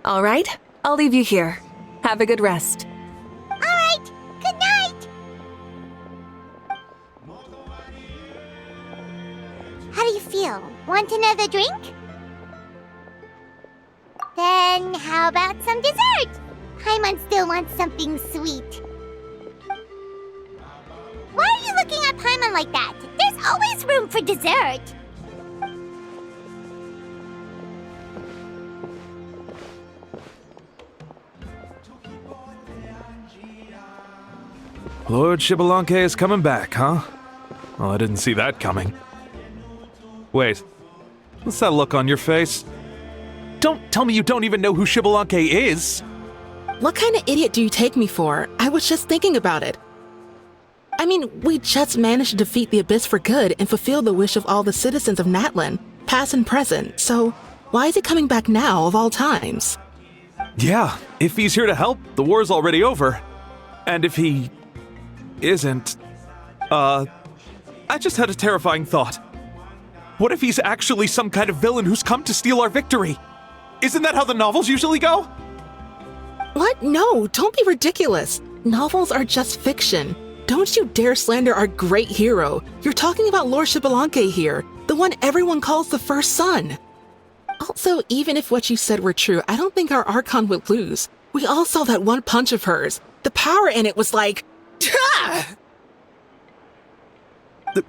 All right, I'll leave you here. Have a good rest. All right, good night. How do you feel? Want another drink? Then how about some dessert? Paimon still wants something sweet. Why are you looking at Paimon like that? There's always room for dessert. Lord Xbalanque is coming back, huh? Well, I didn't see that coming. Wait, what's that look on your face? Don't tell me you don't even know who Xbalanque is! What kind of idiot do you take me for? I was just thinking about it. I mean, we just managed to defeat the Abyss for good and fulfill the wish of all the citizens of Natlan, past and present, so why is he coming back now of all times? Yeah, if he's here to help, the war's already over. And if he isn't, I just had a terrifying thought. What if he's actually some kind of villain who's come to steal our victory? Isn't that how the novels usually go? What? No, don't be ridiculous. Novels are just fiction. Don't you dare slander our great hero. You're talking about Lord Xbalanque here, the one everyone calls the first son. Also, even if what you said were true, I don't think our Archon would lose. We all saw that one punch of hers. The power in it was like...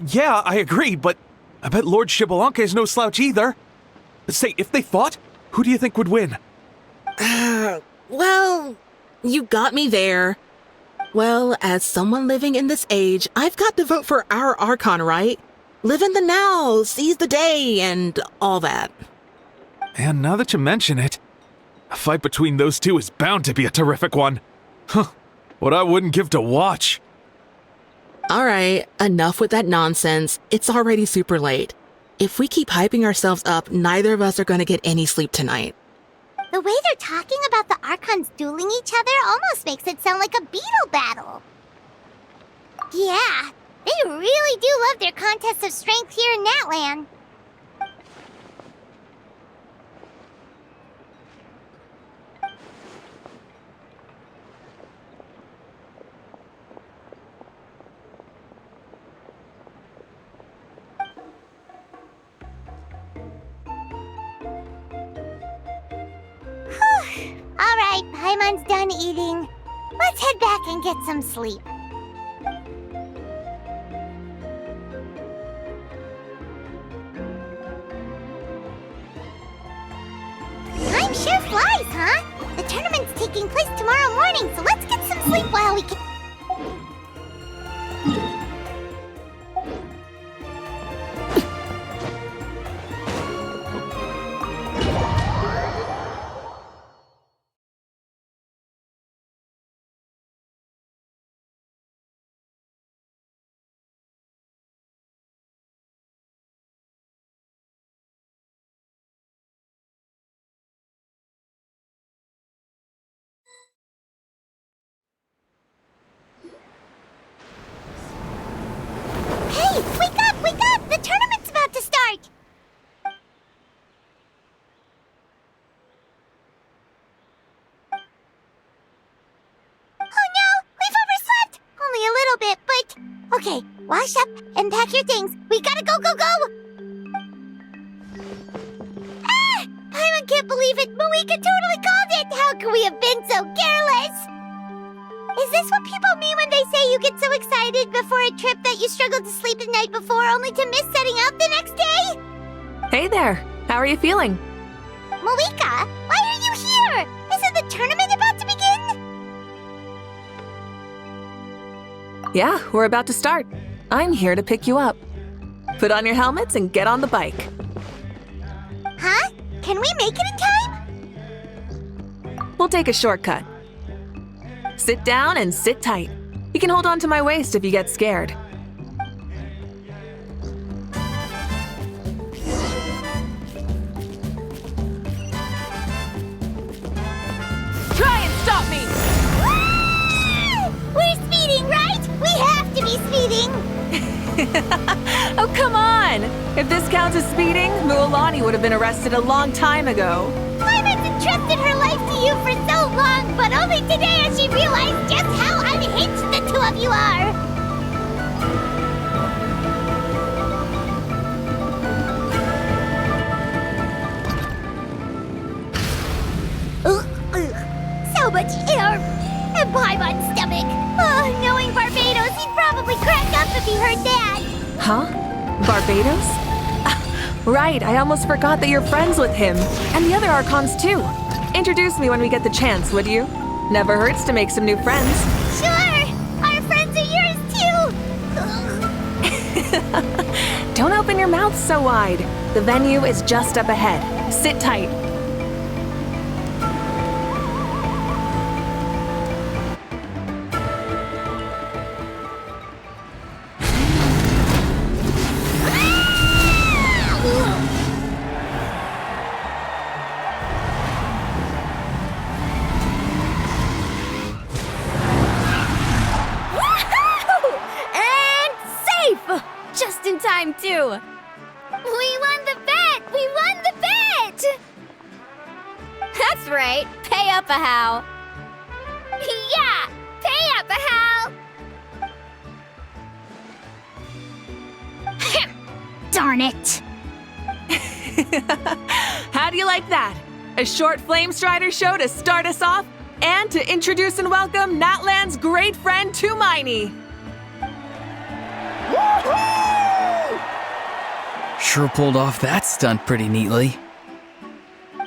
Yeah, I agree, but I bet Lord Xbalanque is no slouch either. Say, if they fought, who do you think would win? Well, you got me there. Well, as someone living in this age, I've got to vote for our Archon, right? Live in the now, seize the day, and all that. And now that you mention it, a fight between those two is bound to be a terrific one. Huh, what I wouldn't give to watch. All right, enough with that nonsense. It's already super late. If we keep hyping ourselves up, neither of us are going to get any sleep tonight. The way they're talking about the Archons dueling each other almost makes it sound like a beetle battle. Yeah, they really do love their contests of strength here in Natlan. All right, Paimon's done eating. Let's head back and get some sleep. Time sure flies, huh? The tournament's taking place tomorrow morning, so let's get some sleep while we can... Hey, wake up, wake up! The tournament's about to start! Oh no, we've overslept! Only a little bit, but... Okay, wash up and pack your things. We gotta go, go, go! Ah! Paimon can't believe it! Mavuika totally called it! How could we have been so careless? Is this what people mean when they say you get so excited before a trip that you struggled to sleep the night before only to miss setting out the next day? Hey there, how are you feeling? Mavuika, why are you here? Isn't the tournament about to begin? Yeah, we're about to start. I'm here to pick you up. Put on your helmets and get on the bike. Huh? Can we make it in time? We'll take a shortcut. Sit down and sit tight. You can hold on to my waist if you get scared. Try and stop me! We're speeding, right? We have to be speeding! Oh, come on! If this counts as speeding, Mualani would have been arrested a long time ago. Lyra's entrusted her life to you for so long, but only today has she realized just how unhinged the two of you are! So much air! And Paimon's stomach! Oh, knowing Barbados, he'd probably crack up if he heard that! Huh? Barbados? Right, I almost forgot that you're friends with him. And the other Archons too. Introduce me when we get the chance, would you? Never hurts to make some new friends. Sure! Our friends are yours too! Don't open your mouth so wide. The venue is just up ahead. Sit tight. Just in time, too! We won the bet! We won the bet! That's right. Pay up a how. Yeah! Pay up, Hal! Darn it! How do you like that? A short Flamestrider show to start us off, and to introduce and welcome Natlan's great friend Tumaini. Sure pulled off that stunt pretty neatly.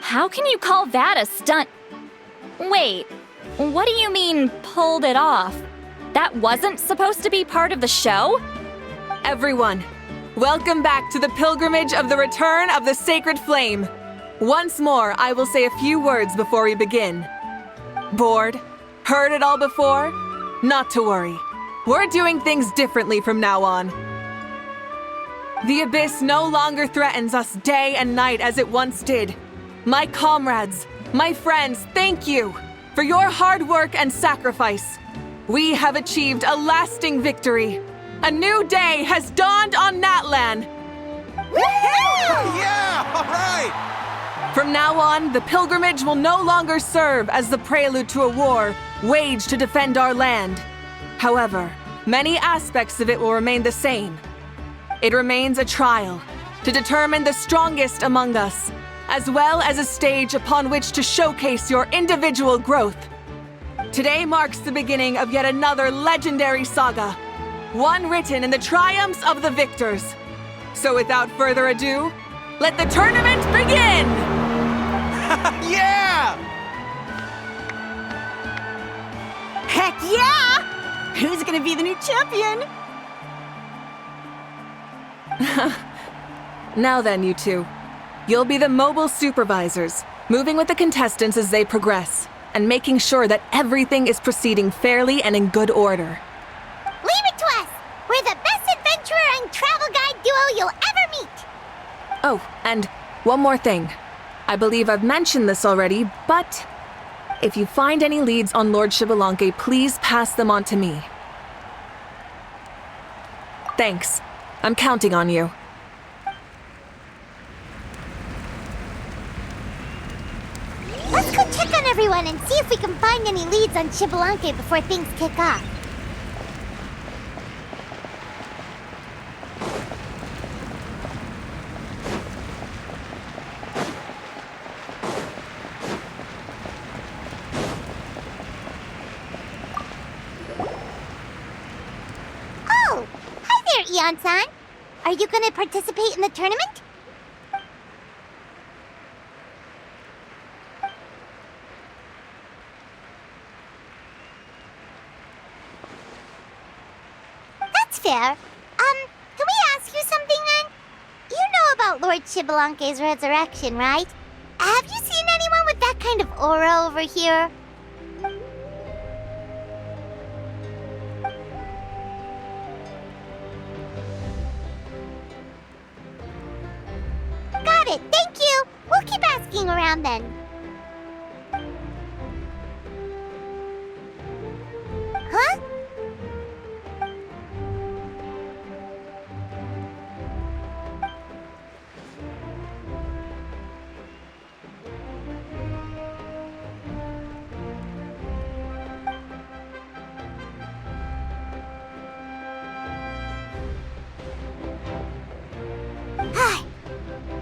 How can you call that a stunt? Wait, what do you mean, pulled it off? That wasn't supposed to be part of the show? Everyone, welcome back to the pilgrimage of the return of the sacred flame. Once more, I will say a few words before we begin. Bored? Heard it all before? Not to worry. We're doing things differently from now on. The abyss no longer threatens us day and night as it once did. My comrades, my friends, thank you for your hard work and sacrifice. We have achieved a lasting victory. A new day has dawned on Natlan. Yeah! All right! From now on, the pilgrimage will no longer serve as the prelude to a war waged to defend our land. However, many aspects of it will remain the same. It remains a trial to determine the strongest among us, as well as a stage upon which to showcase your individual growth. Today marks the beginning of yet another legendary saga, one written in the triumphs of the victors. So without further ado, let the tournament begin! Yeah! Heck yeah! Who's gonna be the new champion? Now then, you two. You'll be the mobile supervisors, moving with the contestants as they progress, and making sure that everything is proceeding fairly and in good order. Leave it to us! We're the best adventurer and travel guide duo you'll ever meet! Oh, and one more thing. I believe I've mentioned this already, but if you find any leads on Lord Xbalanque, please pass them on to me. Thanks. I'm counting on you. Let's go check on everyone and see if we can find any leads on Xbalanque before things kick off. Oh! Hi there, Eon-san! Are you gonna participate in the tournament? That's fair. Can we ask you something then? You know about Lord Xbalanque's resurrection, right? Have you seen anyone with that kind of aura over here? Got it, thank you! We'll keep asking around then. Huh?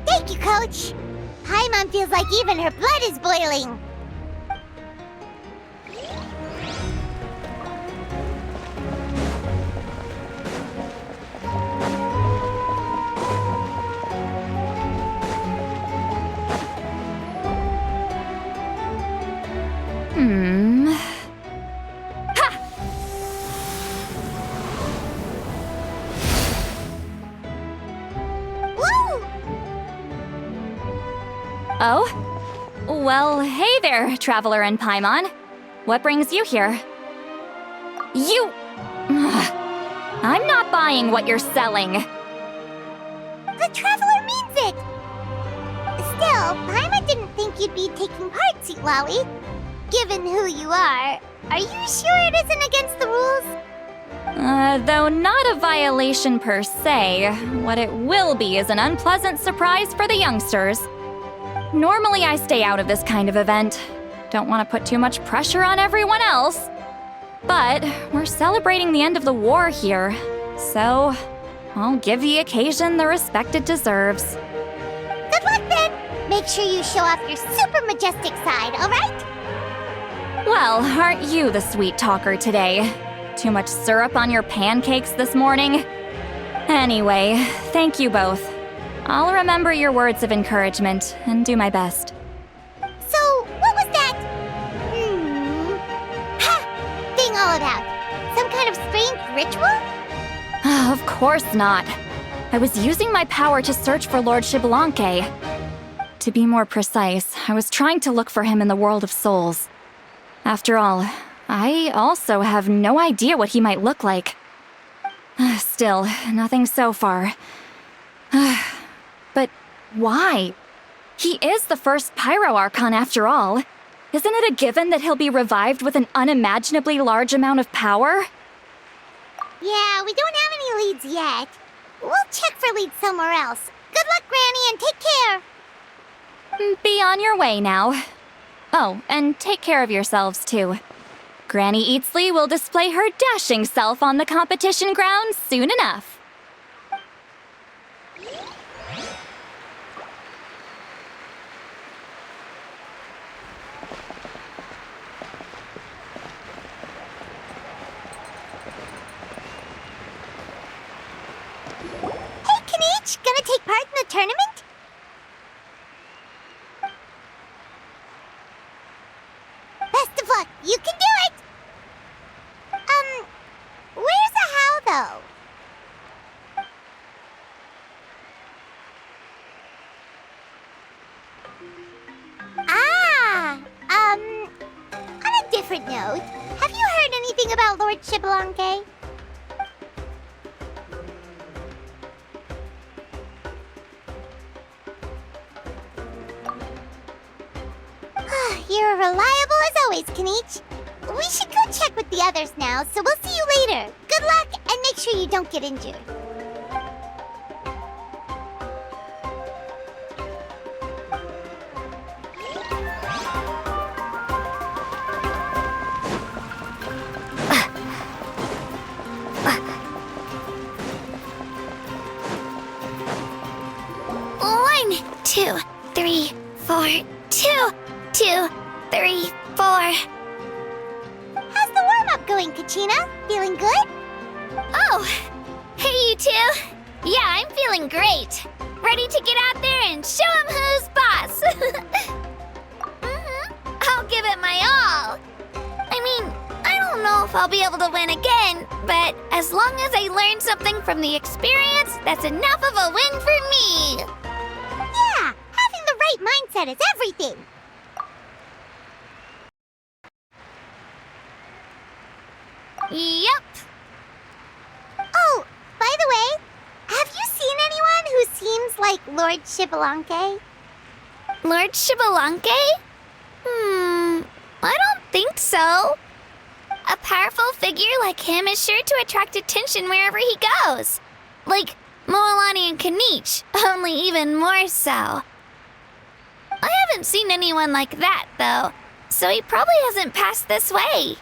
Thank you, Coach. Paimon feels like even her blood is boiling. Oh? Well, hey there, Traveler and Paimon. What brings you here? You... I'm not buying what you're selling. The Traveler means it! Still, Paimon didn't think you'd be taking part, Citlali. Given who you are you sure it isn't against the rules? Though not a violation per se, what it will be is an unpleasant surprise for the youngsters. Normally I stay out of this kind of event. Don't want to put too much pressure on everyone else. But we're celebrating the end of the war here, so I'll give the occasion the respect it deserves. Good luck then! Make sure you show off your super majestic side, alright? Well, aren't you the sweet talker today? Too much syrup on your pancakes this morning? Anyway, thank you both. I'll remember your words of encouragement and do my best. So, what was that? Ha! Thing all about? Some kind of strange ritual? Of course not. I was using my power to search for Lord Xbalanque. To be more precise, I was trying to look for him in the world of souls. After all, I also have no idea what he might look like. Still, nothing so far. But why? He is the first Pyro Archon after all. Isn't it a given that he'll be revived with an unimaginably large amount of power? Yeah, we don't have any leads yet. We'll check for leads somewhere else. Good luck, Granny, and take care! Be on your way now. Oh, and take care of yourselves too. Granny Eatsley will display her dashing self on the competition grounds soon enough. Hey, Kanich! Gonna take part in the tournament? Best of luck! You can do it! Where's the how, though? On a different note, have you heard anything about Lord Xbalanque? You're reliable as always, Kanich. We should go check with the others now, so we'll see you later. Good luck, and make sure you don't get injured. One, 2, 3, 4, 2, 2, 3, 4. How's the warm-up going, Kachina? Feeling good? Oh, hey you two. Yeah, I'm feeling great. Ready to get out there and show 'em who's boss. I'll give it my all. I mean, I don't know if I'll be able to win again, but as long as I learn something from the experience, that's enough of a win for me. Yeah, having the right mindset is everything. Yep. Oh, by the way, have you seen anyone who seems like Lord Shibalanke? Lord Shibalanke? I don't think so. A powerful figure like him is sure to attract attention wherever he goes. Like Moalani and Kanich, only even more so. I haven't seen anyone like that, though, so he probably hasn't passed this way.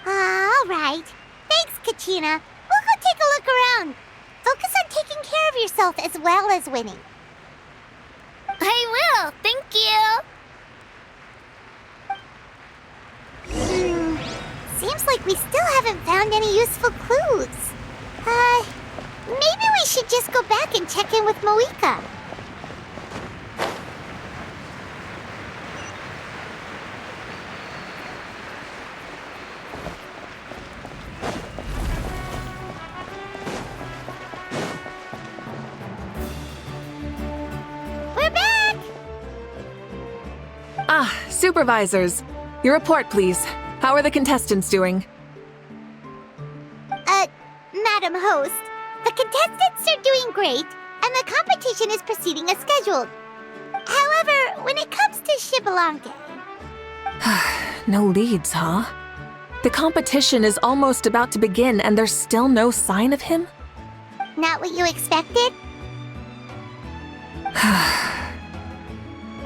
All right. Thanks, Kachina. We'll go take a look around. Focus on taking care of yourself as well as winning. I will, thank you. Seems like we still haven't found any useful clues. Maybe we should just go back and check in with Mavuika. We're back! Ah, supervisors. Your report, please. How are the contestants doing? Madam Host, the contestants are doing great, and the competition is proceeding as scheduled. However, when it comes to Shibalanke... No leads, huh? The competition is almost about to begin and there's still no sign of him? Not what you expected?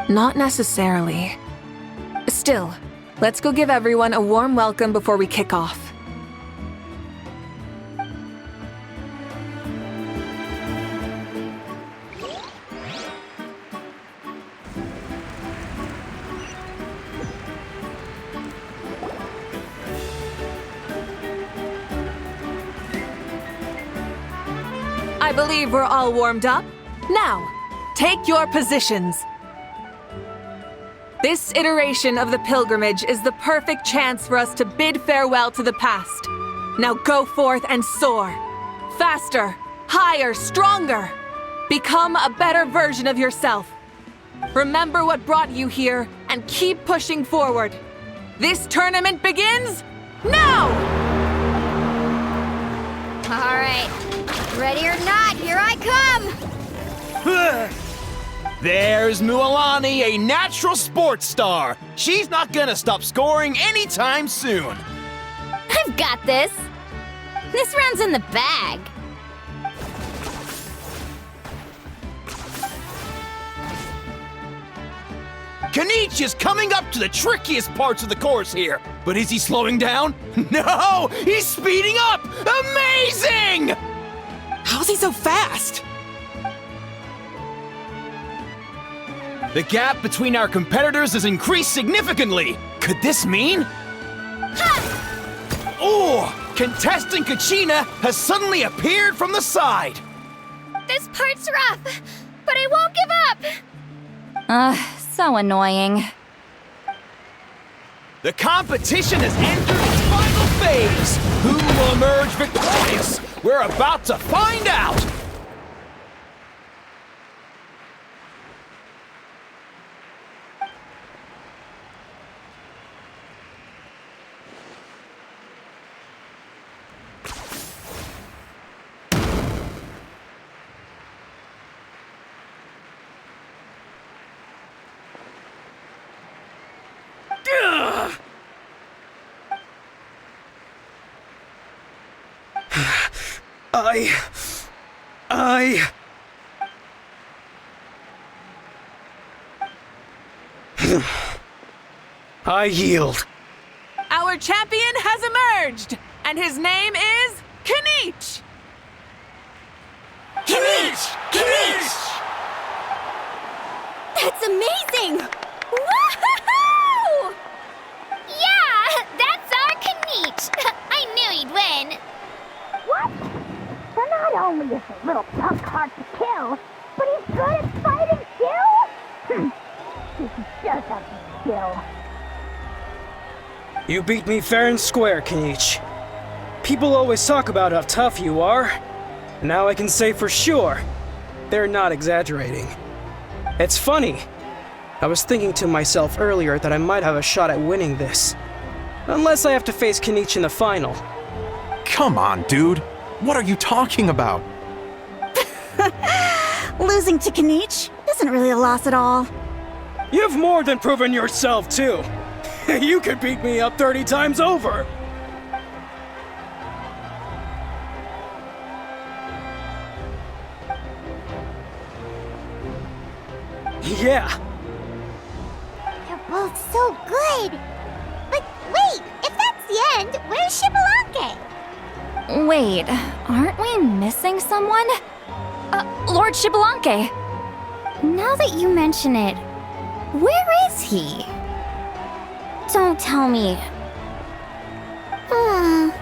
Not necessarily. Still, let's go give everyone a warm welcome before we kick off. I believe we're all warmed up. Now, take your positions. This iteration of the pilgrimage is the perfect chance for us to bid farewell to the past. Now go forth and soar. Faster, higher, stronger. Become a better version of yourself. Remember what brought you here and keep pushing forward. This tournament begins now! All right. Ready or not, here I come! There's Mualani, a natural sports star. She's not gonna stop scoring anytime soon. I've got this. This round's in the bag. Kanich is coming up to the trickiest parts of the course here. But is he slowing down? No! He's speeding up! Amazing! How's he so fast? The gap between our competitors has increased significantly. Could this mean? Oh! Contestant Kachina has suddenly appeared from the side. This part's rough, but I won't give up. So annoying. The competition has entered its final phase. Who will emerge victorious? We're about to find out. I yield. Our champion has emerged, and his name is Kanich! Kanich! Kanich! That's amazing! Woohoo! Yeah, that's our Kanich. I knew he'd win. What? So not only is the little punk hard to kill, but he's good at fighting too? This is just a skill. You beat me fair and square, Kanich. People always talk about how tough you are. Now I can say for sure, they're not exaggerating. It's funny. I was thinking to myself earlier that I might have a shot at winning this. Unless I have to face Kenichi in the final. Come on, dude. What are you talking about? Losing to Kenichi isn't really a loss at all. You've more than proven yourself, too. You could beat me up 30 times over. Yeah. You're both so good. But wait, if that's the end, where's Shibalanke? Wait, aren't we missing someone? Lord Shibalanke. Now that you mention it, where is he? Don't tell me. Huh?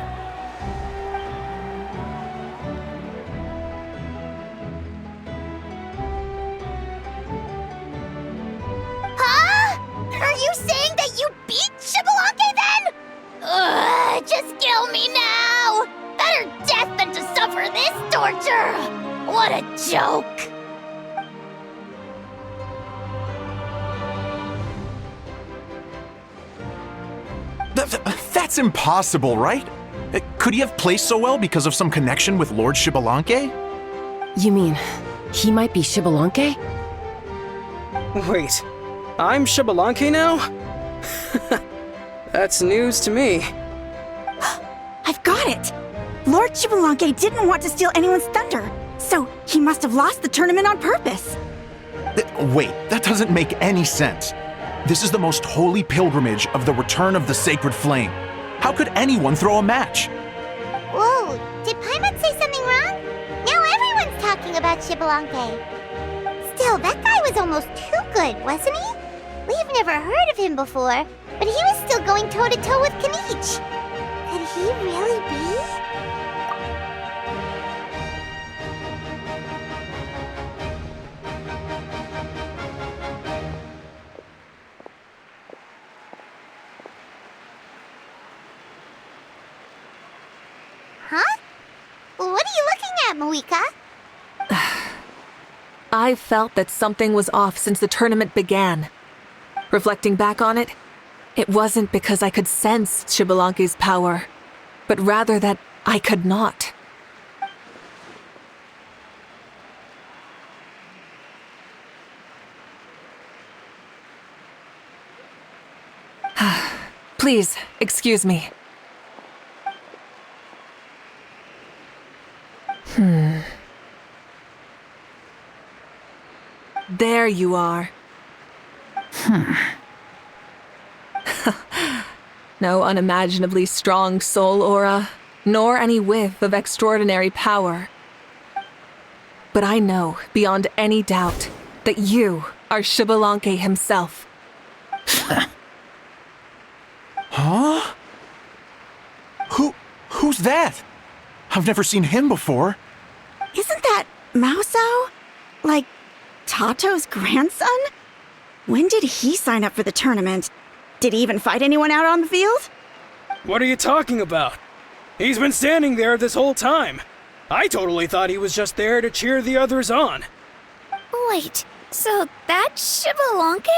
Are you saying that you beat Shibalanke then? Ugh, just kill me now! Better death than to suffer this torture! What a joke! That's impossible, right? Could he have placed so well because of some connection with Lord Shibalanke? You mean, he might be Shibalanke? Wait, I'm Shibalanke now? That's news to me. I've got it! Lord Shibalanke didn't want to steal anyone's thunder, so he must have lost the tournament on purpose. Wait, that doesn't make any sense. This is the most holy pilgrimage of the return of the sacred flame. How could anyone throw a match? Whoa, did Paimon say something wrong? Now everyone's talking about Shibalanke. Still, that guy was almost too good, wasn't he? We've never heard of him before, but he was still going toe-to-toe with Kenichi. Could he really be? Huh? What are you looking at, Mavuika? I felt that something was off since the tournament began. Reflecting back on it, it wasn't because I could sense Shibalanke's power, but rather that I could not. Please, excuse me. There you are. No unimaginably strong soul aura, nor any whiff of extraordinary power. But I know, beyond any doubt, that you are Shibalanke himself. Huh? Who's that? I've never seen him before. Isn't that Mausao? Like, Tato's grandson? When did he sign up for the tournament? Did he even fight anyone out on the field? What are you talking about? He's been standing there this whole time. I totally thought he was just there to cheer the others on. Wait, so that's Shibalanke?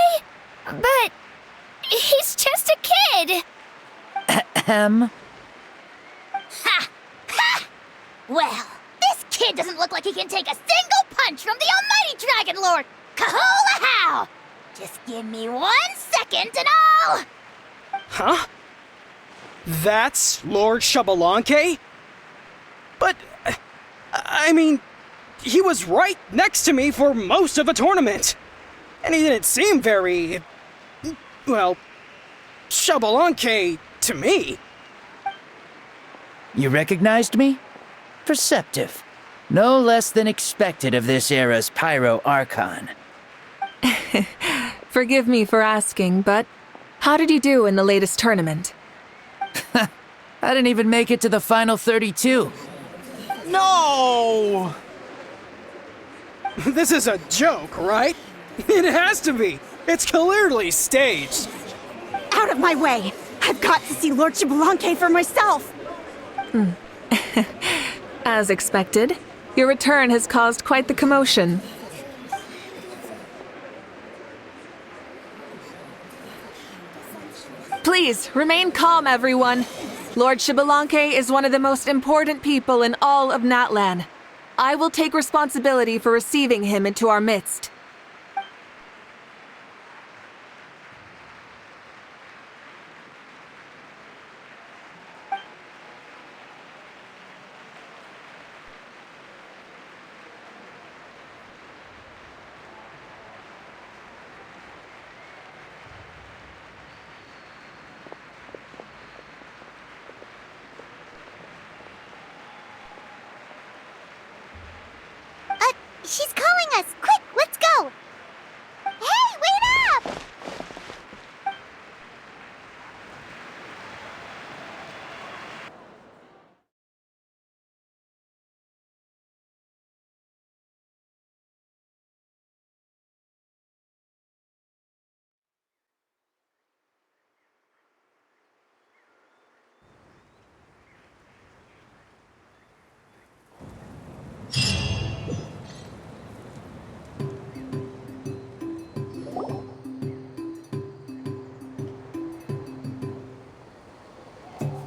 But he's just a kid. Ha! Ha! Well, this kid doesn't look like he can take a single punch from the almighty Dragon Lord! Kahula how! Just give me 1 second and I'll... Huh? That's Lord Shibalanke? But, I mean, he was right next to me for most of the tournament. And he didn't seem very, well, Shibalanke to me. You recognized me? Perceptive. No less than expected of this era's Pyro Archon. Forgive me for asking, but how did you do in the latest tournament? I didn't even make it to the final 32. No! This is a joke, right? It has to be. It's clearly staged. Out of my way! I've got to see Lord Shibalanke for myself! As expected, your return has caused quite the commotion. Please, remain calm, everyone. Lord Xbalanque is one of the most important people in all of Natlan. I will take responsibility for receiving him into our midst. She's calling us! Quick, let's go! Hey, wait up!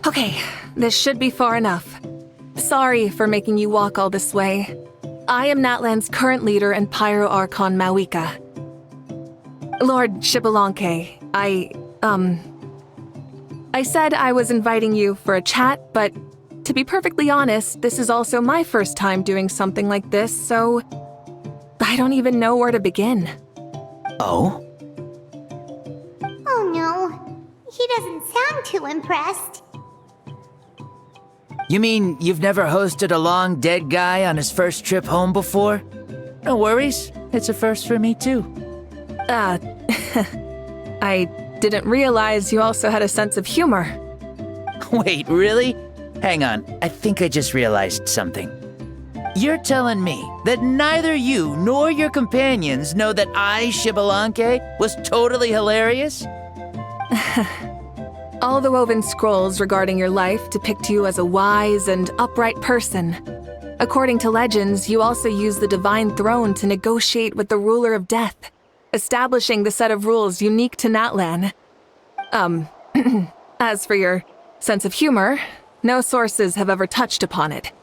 Okay, this should be far enough. Sorry for making you walk all this way. I am Natlan's current leader and Pyro Archon Mavuika. Lord Xbalanque, I said I was inviting you for a chat, but to be perfectly honest, this is also my first time doing something like this, so I don't even know where to begin. Oh? Oh no, he doesn't sound too impressed. You mean you've never hosted a long dead guy on his first trip home before? No worries, it's a first for me too. I didn't realize you also had a sense of humor. Wait, really? Hang on, I think I just realized something. You're telling me that neither you nor your companions know that I, Xbalanque, was totally hilarious? All the woven scrolls regarding your life depict you as a wise and upright person. According to legends, you also use the Divine Throne to negotiate with the ruler of death, establishing the set of rules unique to Natlan. As for your sense of humor, no sources have ever touched upon it.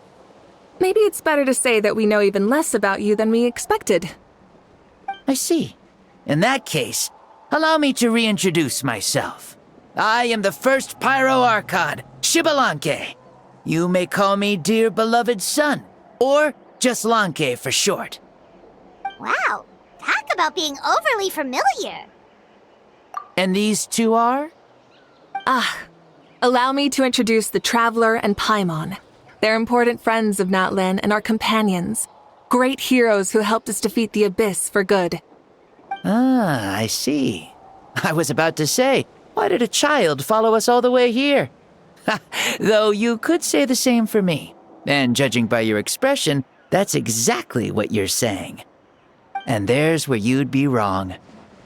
Maybe it's better to say that we know even less about you than we expected. I see. In that case, allow me to reintroduce myself. I am the first Pyro Archon, Xbalanque. You may call me dear beloved son, or just Lanque for short. Wow, talk about being overly familiar. And these two are? Allow me to introduce the Traveler and Paimon. They're important friends of Natlan and our companions. Great heroes who helped us defeat the Abyss for good. Ah, I see. I was about to say, why did a child follow us all the way here? Though you could say the same for me. And judging by your expression, that's exactly what you're saying. And there's where you'd be wrong.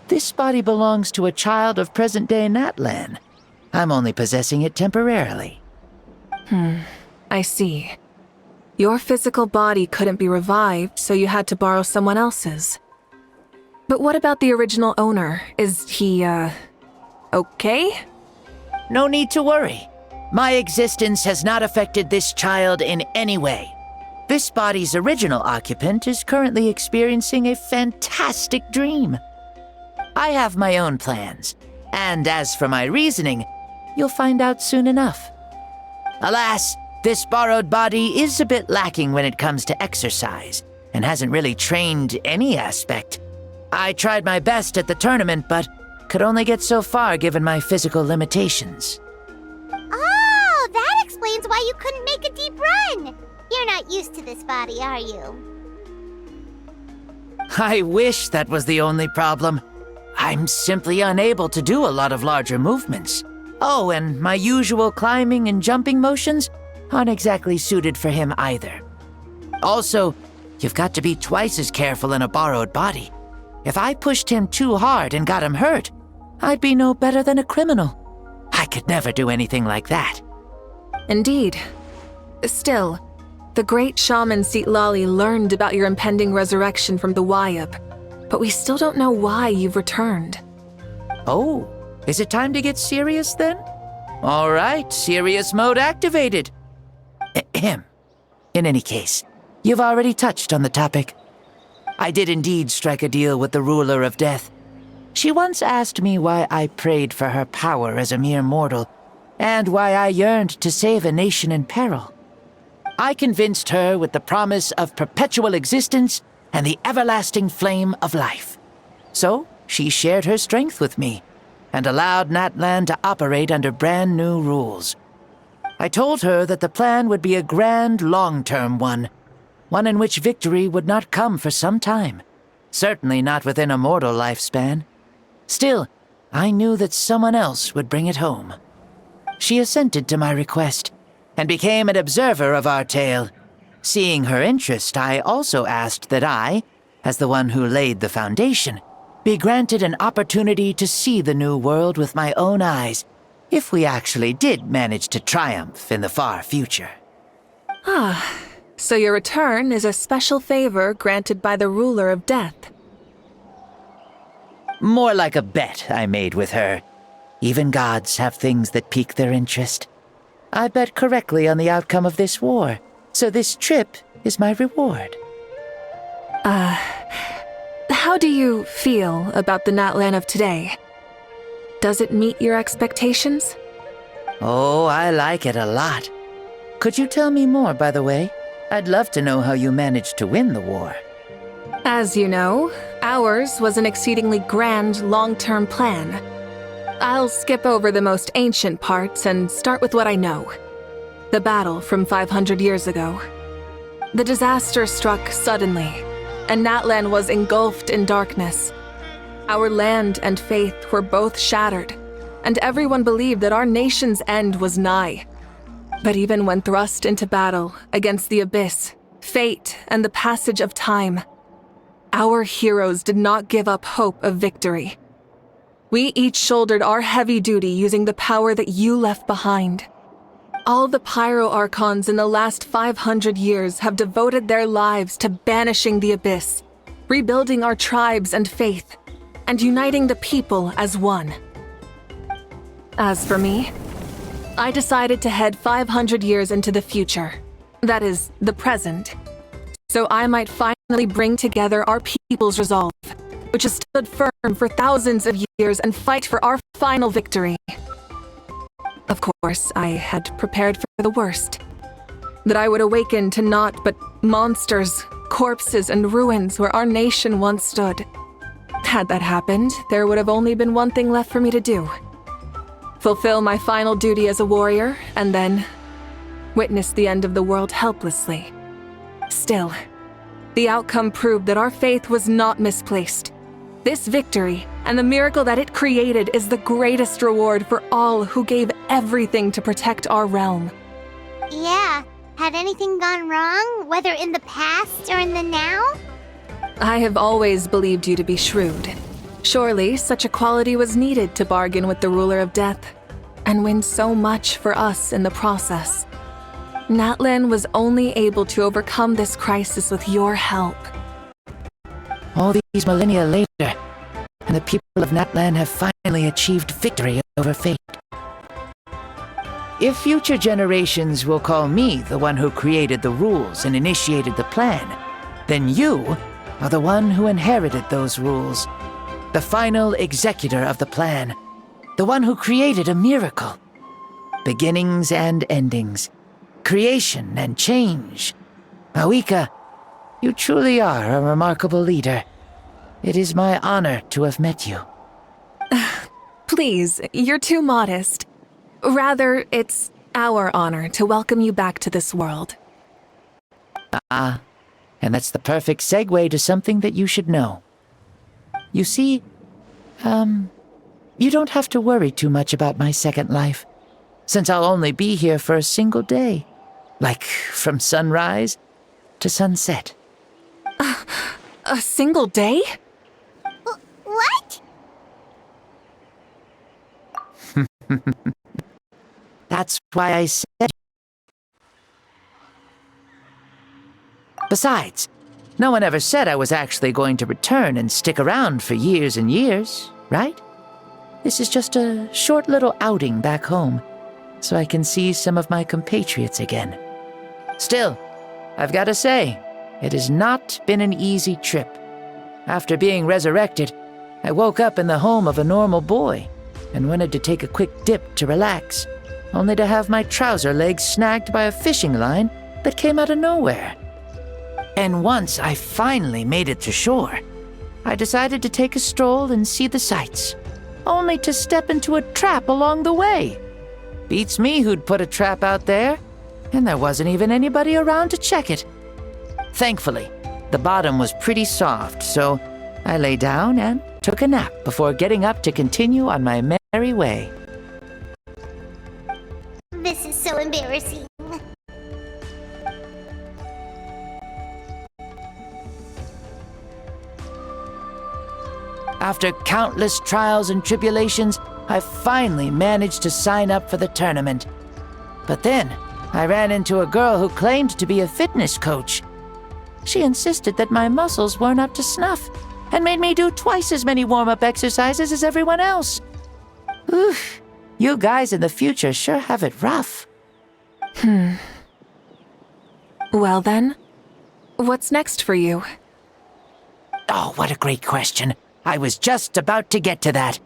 This body belongs to a child of present-day Natlan. I'm only possessing it temporarily. I see. Your physical body couldn't be revived, so you had to borrow someone else's. But what about the original owner? Is he, okay? No need to worry. My existence has not affected this child in any way. This body's original occupant is currently experiencing a fantastic dream. I have my own plans, and as for my reasoning, you'll find out soon enough. Alas, this borrowed body is a bit lacking when it comes to exercise, and hasn't really trained any aspect. I tried my best at the tournament, but could only get so far given my physical limitations. Oh, that explains why you couldn't make a deep run. You're not used to this body, are you? I wish that was the only problem. I'm simply unable to do a lot of larger movements. Oh, and my usual climbing and jumping motions aren't exactly suited for him either. Also, you've got to be twice as careful in a borrowed body. If I pushed him too hard and got him hurt, I'd be no better than a criminal. I could never do anything like that. Indeed. Still, the great shaman Citlali learned about your impending resurrection from the Wayab, but we still don't know why you've returned. Oh, Is it time to get serious then? All right, serious mode activated. Ahem. In any case, you've already touched on the topic. I did indeed strike a deal with the ruler of death. She once asked me why I prayed for her power as a mere mortal, and why I yearned to save a nation in peril. I convinced her with the promise of perpetual existence and the everlasting flame of life. So, she shared her strength with me, and allowed Natlan to operate under brand new rules. I told her that the plan would be a grand, long-term one in which victory would not come for some time, certainly not within a mortal lifespan. Still, I knew that someone else would bring it home. She assented to my request, and became an observer of our tale. Seeing her interest, I also asked that I, as the one who laid the foundation, be granted an opportunity to see the new world with my own eyes, if we actually did manage to triumph in the far future. So your return is a special favor granted by the ruler of death. More like a bet I made with her. Even gods have things that pique their interest. I bet correctly on the outcome of this war, so this trip is my reward. How do you feel about the Natlan of today? Does it meet your expectations? Oh, I like it a lot. Could you tell me more, by the way? I'd love to know how you managed to win the war. As you know, ours was an exceedingly grand, long-term plan. I'll skip over the most ancient parts and start with what I know. The battle from 500 years ago. The disaster struck suddenly, and Natlan was engulfed in darkness. Our land and faith were both shattered, and everyone believed that our nation's end was nigh. But even when thrust into battle against the abyss, fate, and the passage of time, our heroes did not give up hope of victory. We each shouldered our heavy duty using the power that you left behind. All the Pyro Archons in the last 500 years have devoted their lives to banishing the abyss, rebuilding our tribes and faith, and uniting the people as one. As for me, I decided to head 500 years into the future, that is, the present, so I might finally bring together our people's resolve, which has stood firm for thousands of years, and fight for our final victory. Of course, I had prepared for the worst. That I would awaken to naught but monsters, corpses, and ruins where our nation once stood. Had that happened, there would have only been one thing left for me to do. Fulfill my final duty as a warrior, and then witness the end of the world helplessly. Still, the outcome proved that our faith was not misplaced. This victory, and the miracle that it created, is the greatest reward for all who gave everything to protect our realm. Yeah, had anything gone wrong, whether in the past or in the now? I have always believed you to be shrewd. Surely, such a quality was needed to bargain with the ruler of death, and win so much for us in the process. Natlan was only able to overcome this crisis with your help. All these millennia later, and the people of Natlan have finally achieved victory over fate. If future generations will call me the one who created the rules and initiated the plan, then you are the one who inherited those rules. The final executor of the plan. The one who created a miracle. Beginnings and endings. Creation and change. Mavuika, you truly are a remarkable leader. It is my honor to have met you. Please, you're too modest. Rather, it's our honor to welcome you back to this world. And that's the perfect segue to something that you should know. You see, you don't have to worry too much about my second life, since I'll only be here for a single day. Like, from sunrise to sunset. A single day? What? That's why I said... Besides, no one ever said I was actually going to return and stick around for years and years, right? this is just a short little outing back home, so I can see some of my compatriots again. Still, I've got to say, it has not been an easy trip. After being resurrected, I woke up in the home of a normal boy and wanted to take a quick dip to relax, only to have my trouser legs snagged by a fishing line that came out of nowhere. And once I finally made it to shore, I decided to take a stroll and see the sights, only to step into a trap along the way. Beats me who'd put a trap out there, and there wasn't even anybody around to check it. Thankfully, the bottom was pretty soft, so I lay down and took a nap before getting up to continue on my merry way. This is so embarrassing. After countless trials and tribulations, I finally managed to sign up for the tournament. But then, I ran into a girl who claimed to be a fitness coach. She insisted that my muscles weren't up to snuff, and made me do twice as many warm-up exercises as everyone else. Oof, you guys in the future sure have it rough. Well then, what's next for you? Oh, what a great question. I was just about to get to that.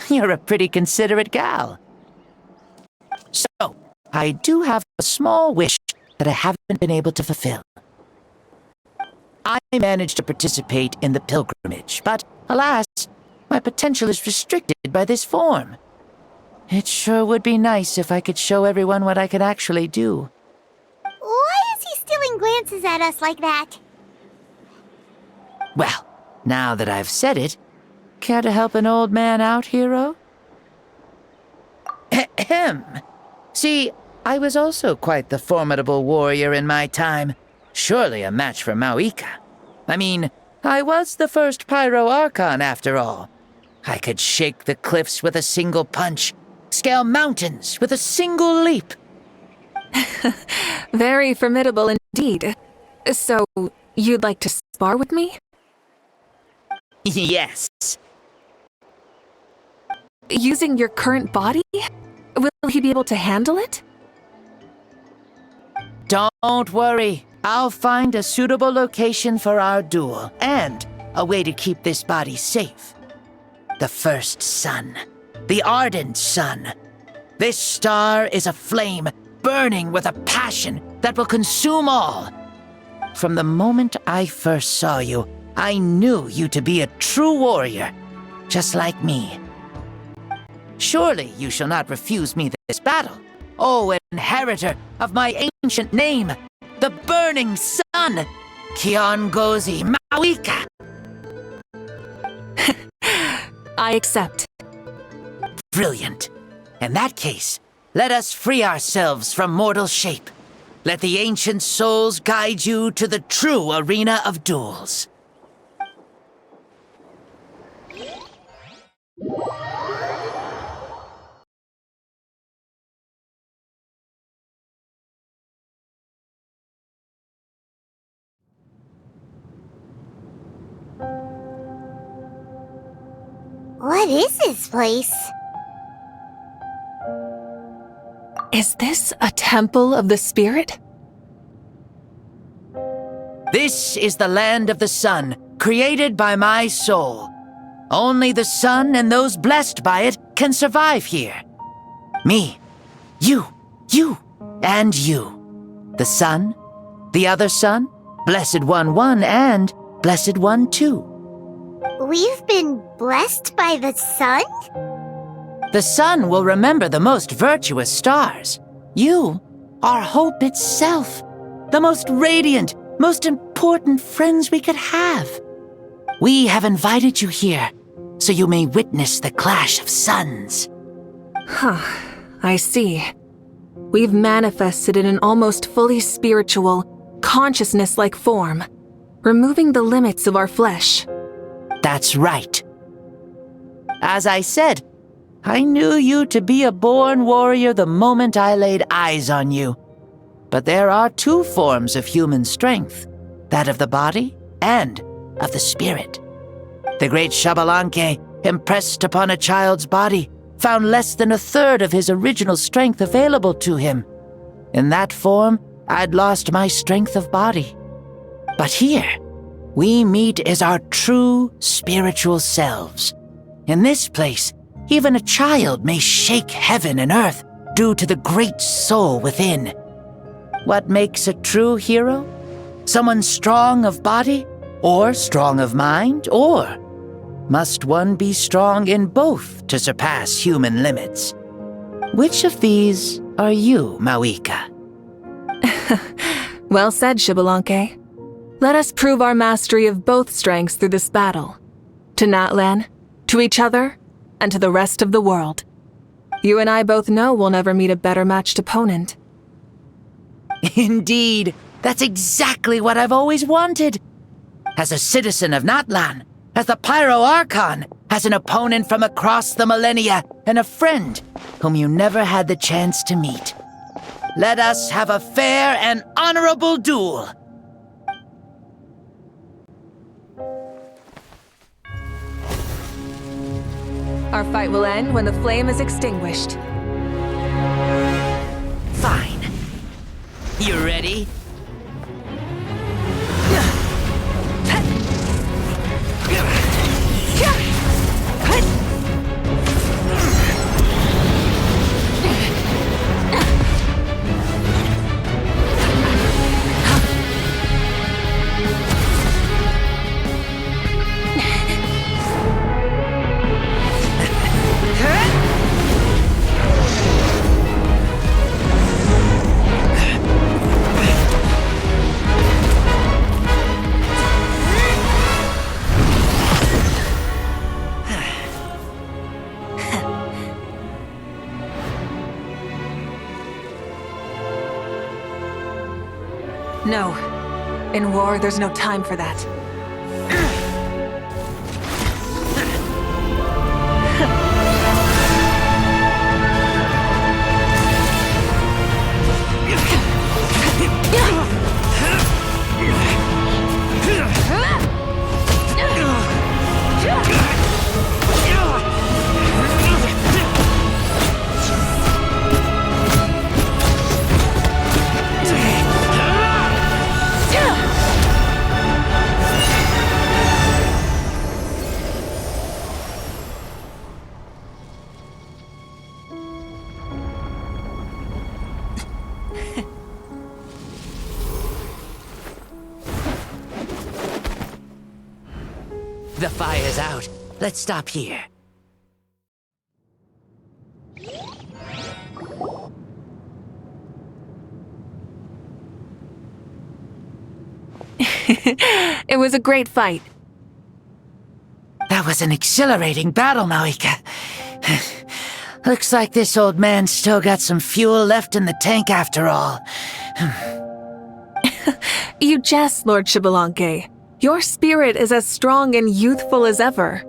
You're a pretty considerate gal. So, I do have a small wish that I haven't been able to fulfill. I managed to participate in the pilgrimage, but alas, my potential is restricted by this form. It sure would be nice if I could show everyone what I could actually do. Why is he stealing glances at us like that? Well, now that I've said it, care to help an old man out, hero? Ahem. See, I was also quite the formidable warrior in my time. Surely a match for Mavuika. I mean, I was the first Pyro Archon after all. I could shake the cliffs with a single punch, scale mountains with a single leap. Very formidable indeed. So, you'd like to spar with me? Yes. Using your current body? Will he be able to handle it? Don't worry. I'll find a suitable location for our duel, and a way to keep this body safe. The first sun. The ardent sun. This star is a flame, burning with a passion that will consume all. From the moment I first saw you, I knew you to be a true warrior, just like me. Surely you shall not refuse me this battle, O inheritor of my ancient name, the burning sun, Kiongozi Mavuika. I accept. Brilliant. In that case, let us free ourselves from mortal shape. Let the ancient souls guide you to the true arena of duels. What is this place? Is this a temple of the spirit? This is the land of the sun, created by my soul. Only the sun and those blessed by it can survive here. Me, you, and you. The sun, the other sun, Blessed One 1, and Blessed One 2. We've been blessed by the sun? The sun will remember the most virtuous stars. You are hope itself, the most radiant, most important friends we could have. We have invited you here, so you may witness the clash of suns. Huh, I see. We've manifested in an almost fully spiritual, consciousness-like form, removing the limits of our flesh. That's right. As I said, I knew you to be a born warrior the moment I laid eyes on you. But there are two forms of human strength, that of the body and of the spirit. The great Xbalanque impressed upon a child's body, found less than a third of his original strength available to him. In that form, I'd lost my strength of body. But here, we meet as our true spiritual selves. In this place, even a child may shake heaven and earth due to the great soul within. What makes a true hero? Someone strong of body, or strong of mind, or must one be strong in both to surpass human limits? Which of these are you, Mavuika? Well said, Xbalanque. Let us prove our mastery of both strengths through this battle. To Natlan, to each other, and to the rest of the world. You and I both know we'll never meet a better matched opponent. Indeed, that's exactly what I've always wanted. As a citizen of Natlan, as the Pyro Archon, as an opponent from across the millennia, and a friend whom you never had the chance to meet. Let us have a fair and honorable duel. Our fight will end when the flame is extinguished. Fine. You ready? No. In war, there's no time for that. The fire's out. Let's stop here. It was a great fight. That was an exhilarating battle, Mavuika. Looks like this old man's still got some fuel left in the tank after all. You jest, Lord Xbalanque. Your spirit is as strong and youthful as ever.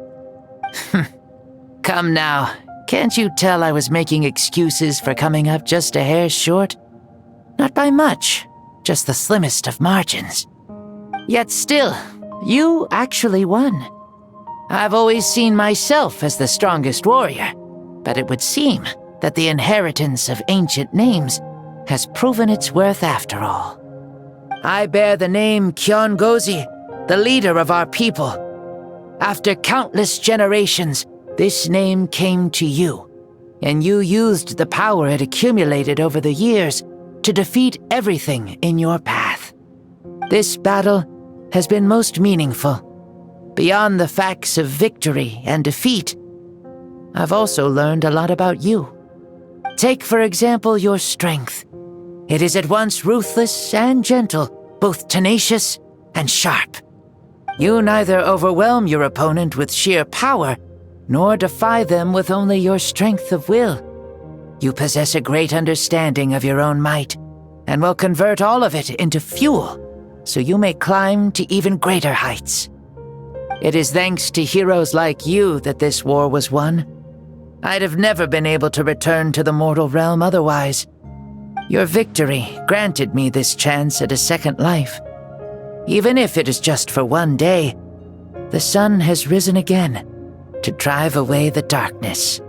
Come now. Can't you tell I was making excuses for coming up just a hair short? Not by much, just the slimmest of margins. Yet still, you actually won. I've always seen myself as the strongest warrior, but it would seem that the inheritance of ancient names has proven its worth after all. I bear the name Kiongozi, the leader of our people. After countless generations, this name came to you, and you used the power it accumulated over the years to defeat everything in your path. This battle has been most meaningful. Beyond the facts of victory and defeat, I've also learned a lot about you. Take, for example, your strength. It is at once ruthless and gentle, both tenacious and sharp. You neither overwhelm your opponent with sheer power, nor defy them with only your strength of will. You possess a great understanding of your own might, and will convert all of it into fuel, so you may climb to even greater heights. It is thanks to heroes like you that this war was won. I'd have never been able to return to the mortal realm otherwise. Your victory granted me this chance at a second life. Even if it is just for one day, the sun has risen again, to drive away the darkness.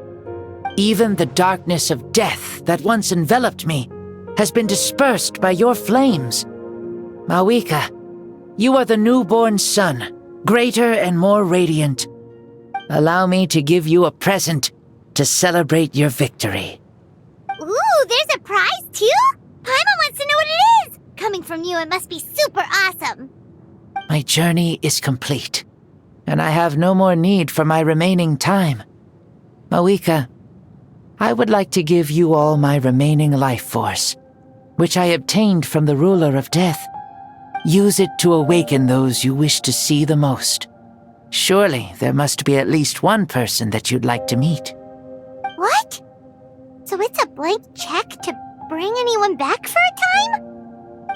Even the darkness of death that once enveloped me has been dispersed by your flames. Mavuika, you are the newborn sun, greater and more radiant. Allow me to give you a present to celebrate your victory. Ooh, there's a prize too? Paimon wants to know what it is! Coming from you, it must be super awesome. My journey is complete, and I have no more need for my remaining time. Mavuika, I would like to give you all my remaining life force, which I obtained from the ruler of death. Use it to awaken those you wish to see the most. Surely there must be at least one person that you'd like to meet. What? So it's a blank check to bring anyone back for a time?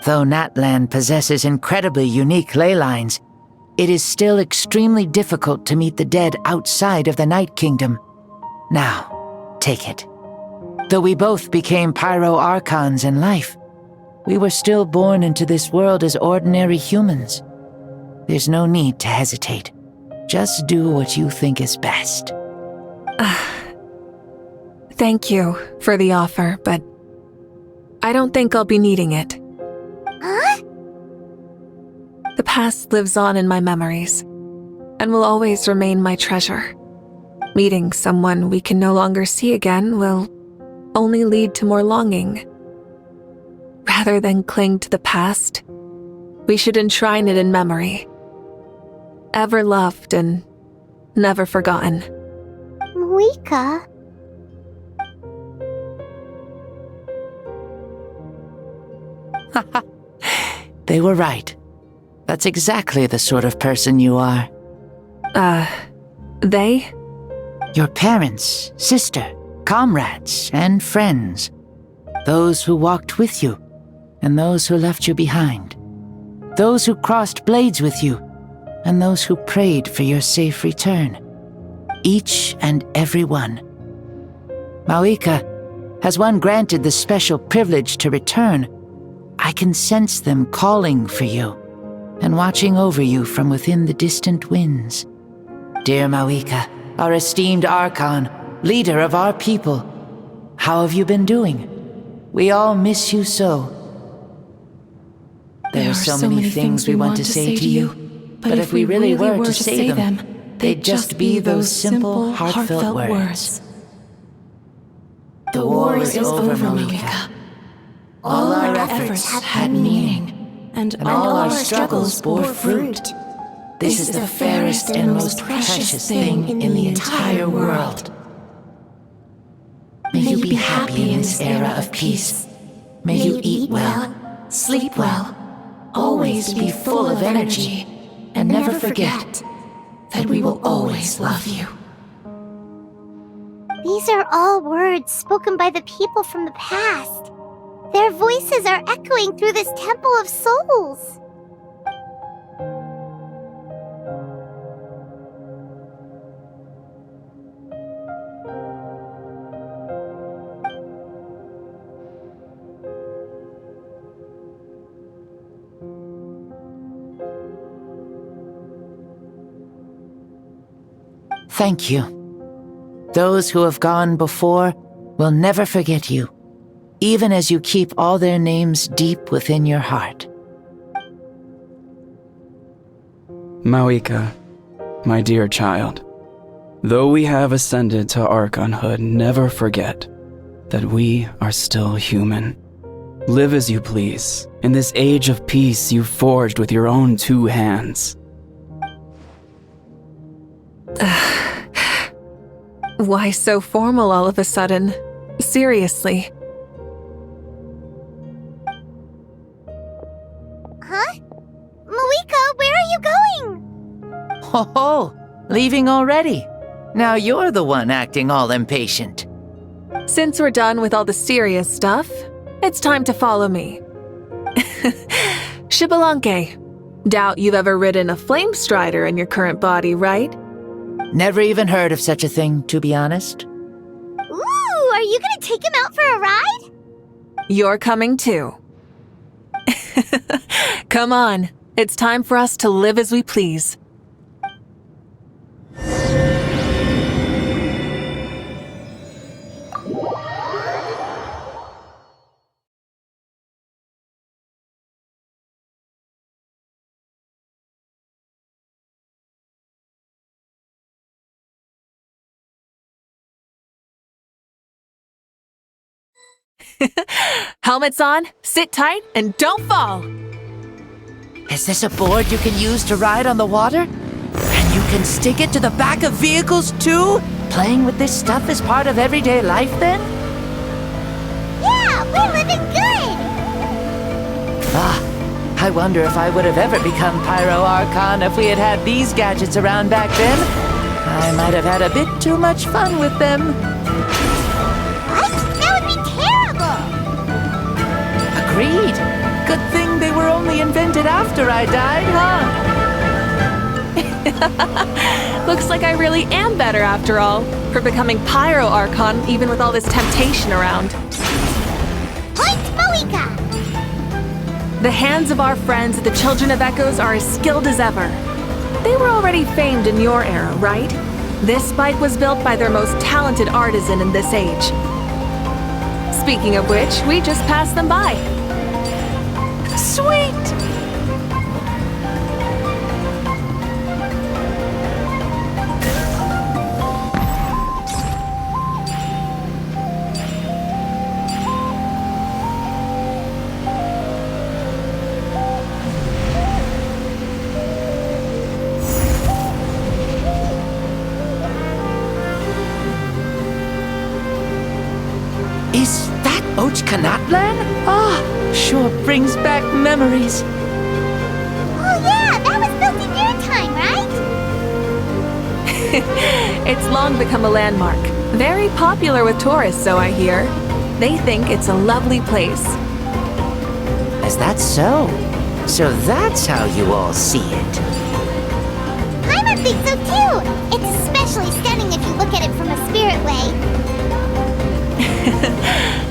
Though Natlan possesses incredibly unique ley lines, it is still extremely difficult to meet the dead outside of the Night Kingdom. Now, take it. Though we both became Pyro Archons in life, we were still born into this world as ordinary humans. There's no need to hesitate. Just do what you think is best. Thank you for the offer, but I don't think I'll be needing it. Huh? The past lives on in my memories, and will always remain my treasure. Meeting someone we can no longer see again will only lead to more longing. Rather than cling to the past, we should enshrine it in memory. Ever loved and never forgotten. Mavuika? They were right. That's exactly the sort of person you are. They? Your parents, sister, comrades, and friends. Those who walked with you, and those who left you behind. Those who crossed blades with you, and those who prayed for your safe return. Each and every one. Mavuika, has one granted the special privilege to return, I can sense them calling for you, and watching over you from within the distant winds. Dear Mavuika, our esteemed Archon, leader of our people, how have you been doing? We all miss you so. There are so many things we want to say to you, but if we really were to say them, they'd just be those simple, heartfelt words. The war is over, Mavuika. All our efforts had meaning, and all our struggles bore fruit. This is the fairest and most precious thing in the entire world. May you be happy in this era of peace. May you eat well, sleep well, always be full of energy, and never forget that we will always love you. These are all words spoken by the people from the past. Their voices are echoing through this Temple of Souls. Thank you. Those who have gone before will never forget you, even as you keep all their names deep within your heart. Mavuika, my dear child, though we have ascended to Archonhood, never forget that we are still human. Live as you please, in this age of peace you forged with your own 2 hands. Why so formal all of a sudden? Seriously. Huh? Mavuika, where are you going? Ho, leaving already? Now you're the one acting all impatient. Since we're done with all the serious stuff, it's time to follow me. Xbalanque, doubt you've ever ridden a flame strider in your current body, right? Never even heard of such a thing, to be honest. Ooh, are you gonna take him out for a ride? You're coming too. Come on, it's time for us to live as we please. Helmets on, sit tight, and don't fall. Is this a board you can use to ride on the water? And you can stick it to the back of vehicles too? Playing with this stuff is part of everyday life then? Yeah, we're living good! I wonder if I would have ever become Pyro Archon if we had had these gadgets around back then. I might have had a bit too much fun with them. What? That would be terrible! Agreed. Good thing they were only invented after I died, huh? Looks like I really am better after all, for becoming Pyro Archon even with all this temptation around. Point Mavuika! The hands of our friends, the Children of Echoes, are as skilled as ever. They were already famed in your era, right? This bike was built by their most talented artisan in this age. Speaking of which, we just passed them by. Sweet! Is that Ochkanatlan? Sure brings back memories. Oh yeah, that was built in your time, right? It's long become a landmark. Very popular with tourists, so I hear. They think it's a lovely place. Is that so? So that's how you all see it. Paimon thinks so too! It's especially stunning if you look at it from a spirit way.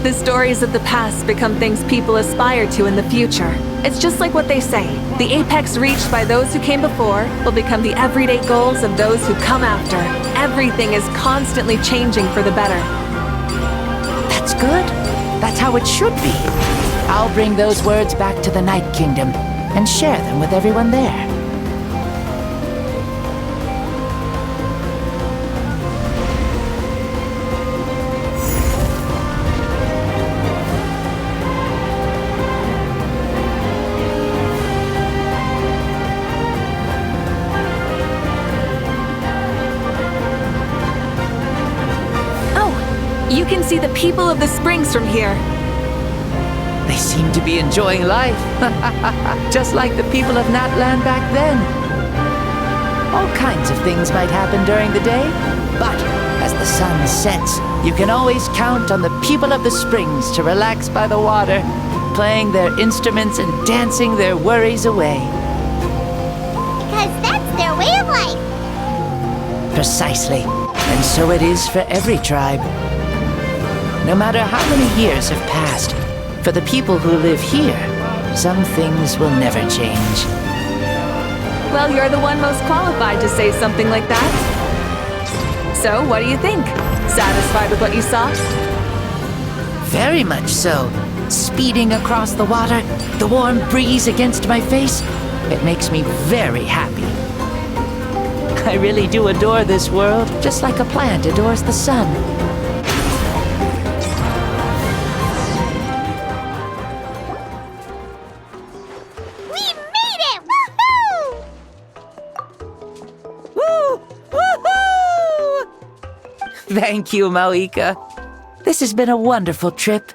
The stories of the past become things people aspire to in the future. It's just like what they say. The apex reached by those who came before will become the everyday goals of those who come after. Everything is constantly changing for the better. That's good. That's how it should be. I'll bring those words back to the Night Kingdom and share them with everyone there. You can see the people of the springs from here. They seem to be enjoying life. Just like the people of Natland back then. All kinds of things might happen during the day, but as the sun sets, you can always count on the people of the springs to relax by the water, playing their instruments and dancing their worries away. Because that's their way of life. Precisely. And so it is for every tribe. No matter how many years have passed, for the people who live here, some things will never change. Well, you're the one most qualified to say something like that. So, what do you think? Satisfied with what you saw? Very much so. Speeding across the water, the warm breeze against my face, it makes me very happy. I really do adore this world, just like a plant adores the sun. Thank you, Mavuika. This has been a wonderful trip.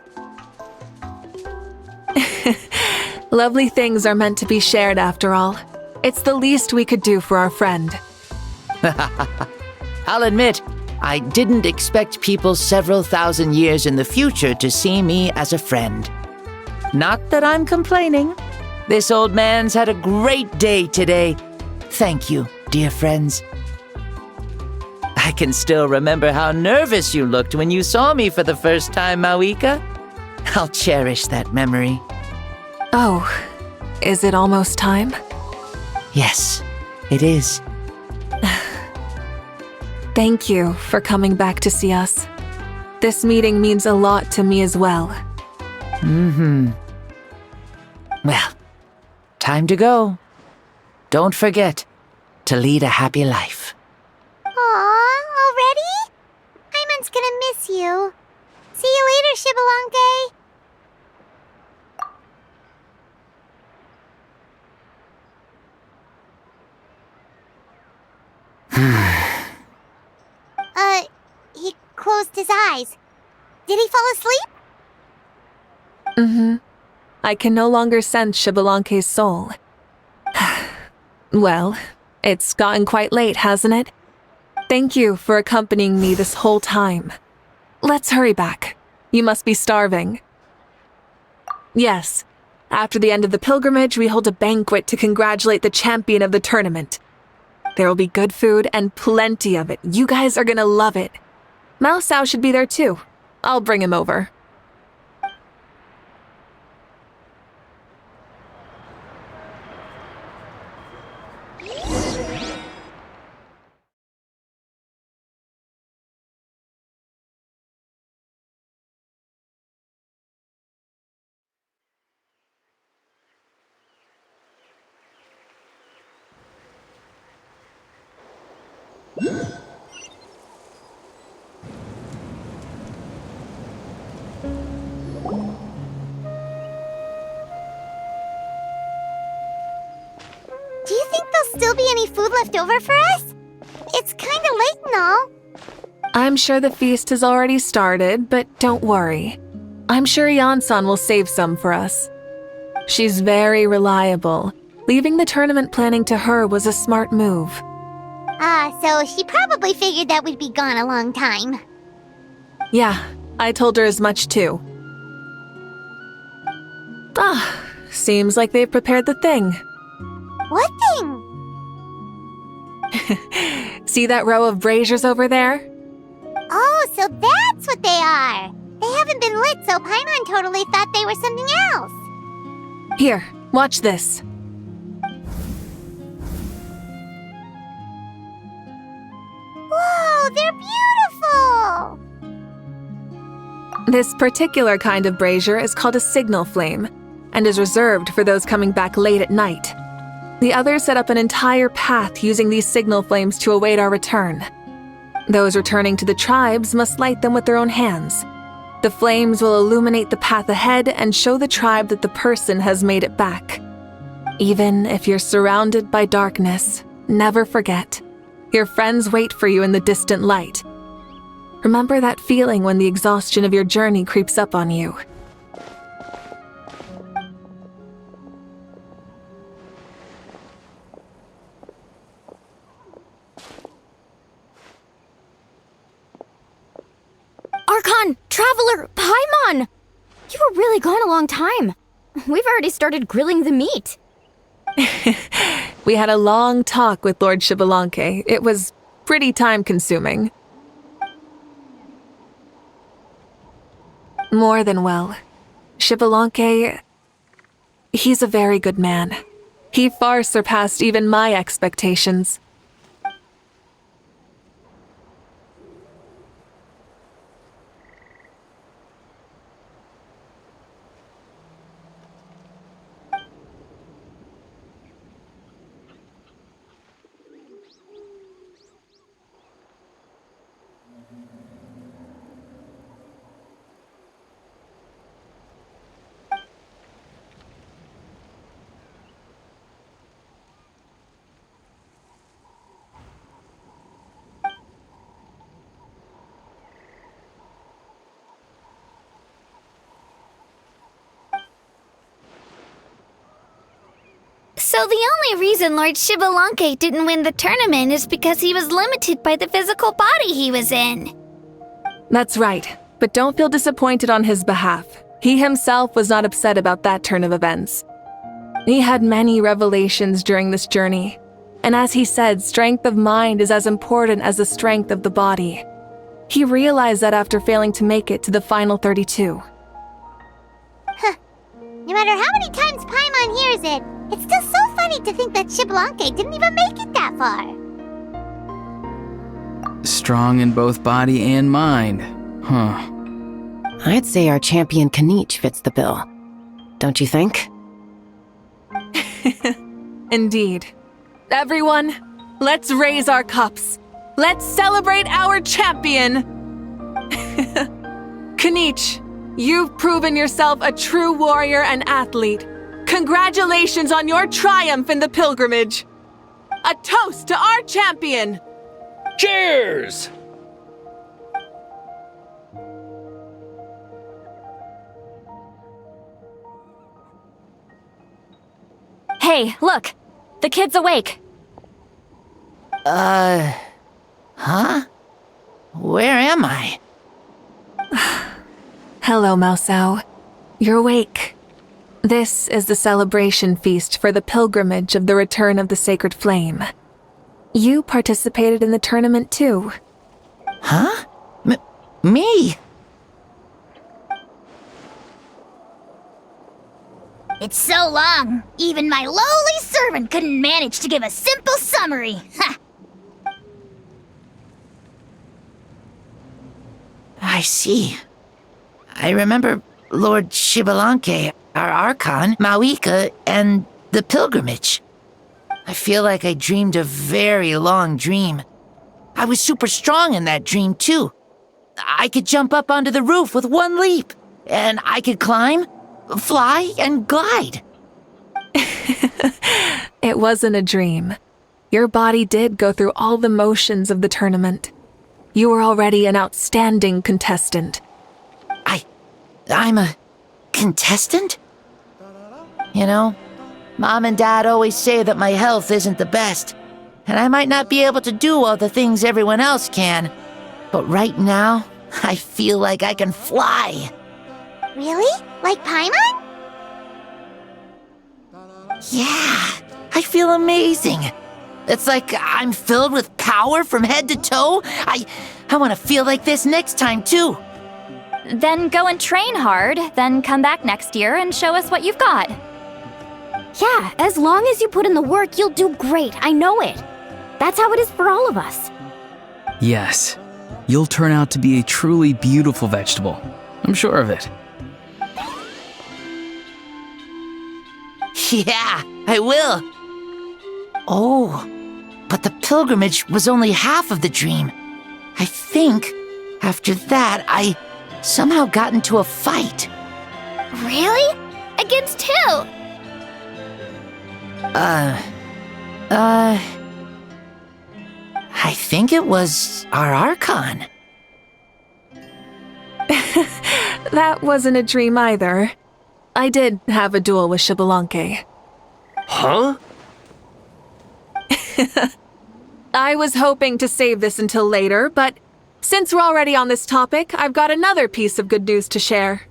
Lovely things are meant to be shared after all. It's the least we could do for our friend. I'll admit, I didn't expect people several thousand years in the future to see me as a friend. Not that I'm complaining. This old man's had a great day today. Thank you, dear friends. I can still remember how nervous you looked when you saw me for the first time, Mavuika. I'll cherish that memory. Oh, is it almost time? Yes, it is. Thank you for coming back to see us. This meeting means a lot to me as well. Well, time to go. Don't forget to lead a happy life. Aw, already? Paimon's gonna miss you. See you later, Shibalonke. closed his eyes. Did he fall asleep? Mm-hmm. I can no longer sense Xbalanque's soul. Well, it's gotten quite late, hasn't it? Thank you for accompanying me this whole time. Let's hurry back. You must be starving. Yes. After the end of the pilgrimage, we hold a banquet to congratulate the champion of the tournament. There will be good food and plenty of it. You guys are gonna love it. Mao Sao should be there too. I'll bring him over. Do you think there'll still be any food left over for us? It's kinda late and all. I'm sure the feast has already started, but don't worry. I'm sure Yansan will save some for us. She's very reliable. Leaving the tournament planning to her was a smart move. So she probably figured that we'd be gone a long time. Yeah, I told her as much too. Seems like they've prepared the thing. What thing? See that row of braziers over there? Oh, so that's what they are! They haven't been lit, so Paimon totally thought they were something else. Here, watch this. Whoa, they're beautiful! This particular kind of brazier is called a signal flame, and is reserved for those coming back late at night. The others set up an entire path using these signal flames to await our return. Those returning to the tribes must light them with their own hands. The flames will illuminate the path ahead and show the tribe that the person has made it back. Even if you're surrounded by darkness, never forget. Your friends wait for you in the distant light. Remember that feeling when the exhaustion of your journey creeps up on you. Archon! Traveler! Paimon! You were really gone a long time. We've already started grilling the meat. We had a long talk with Lord Xbalanque. It was pretty time-consuming. More than well. Xbalanque, he's a very good man. He far surpassed even my expectations. So the only reason Lord Xbalanque didn't win the tournament is because he was limited by the physical body he was in. That's right, but don't feel disappointed on his behalf. He himself was not upset about that turn of events. He had many revelations during this journey, and as he said, strength of mind is as important as the strength of the body. He realized that after failing to make it to the final 32. No matter how many times Paimon hears it, it's still so funny to think that Xbalanque didn't even make it that far. Strong in both body and mind. Huh. I'd say our champion Kanich fits the bill. Don't you think? Indeed. Everyone, let's raise our cups. Let's celebrate our champion! Kanich, you've proven yourself a true warrior and athlete. Congratulations on your triumph in the pilgrimage. A toast to our champion! Cheers! Hey, look! The kid's awake. Huh? Where am I? Hello, Mausau. You're awake. This is the celebration feast for the pilgrimage of the return of the sacred flame. You participated in the tournament too. Huh? Me? It's so long, even my lowly servant couldn't manage to give a simple summary. Ha! I see. I remember Lord Shibalanke, our Archon, Mavuika, and the pilgrimage. I feel like I dreamed a very long dream. I was super strong in that dream, too. I could jump up onto the roof with one leap, and I could climb, fly, and glide. It wasn't a dream. Your body did go through all the motions of the tournament. You were already an outstanding contestant. I'm a contestant? You know, Mom and Dad always say that my health isn't the best, and I might not be able to do all the things everyone else can. But right now, I feel like I can fly. Really? Like Paimon? Yeah, I feel amazing. It's like I'm filled with power from head to toe. I want to feel like this next time, too. Then go and train hard, then come back next year and show us what you've got. Yeah, as long as you put in the work, you'll do great. I know it. That's how it is for all of us. Yes, you'll turn out to be a truly beautiful vegetable. I'm sure of it. Yeah, I will. Oh, but the pilgrimage was only half of the dream. I think after that, I somehow got into a fight. Really? Against who? I think it was our Archon. That wasn't a dream either. I did have a duel with Shibalanke. Huh? I was hoping to save this until later, but since we're already on this topic, I've got another piece of good news to share.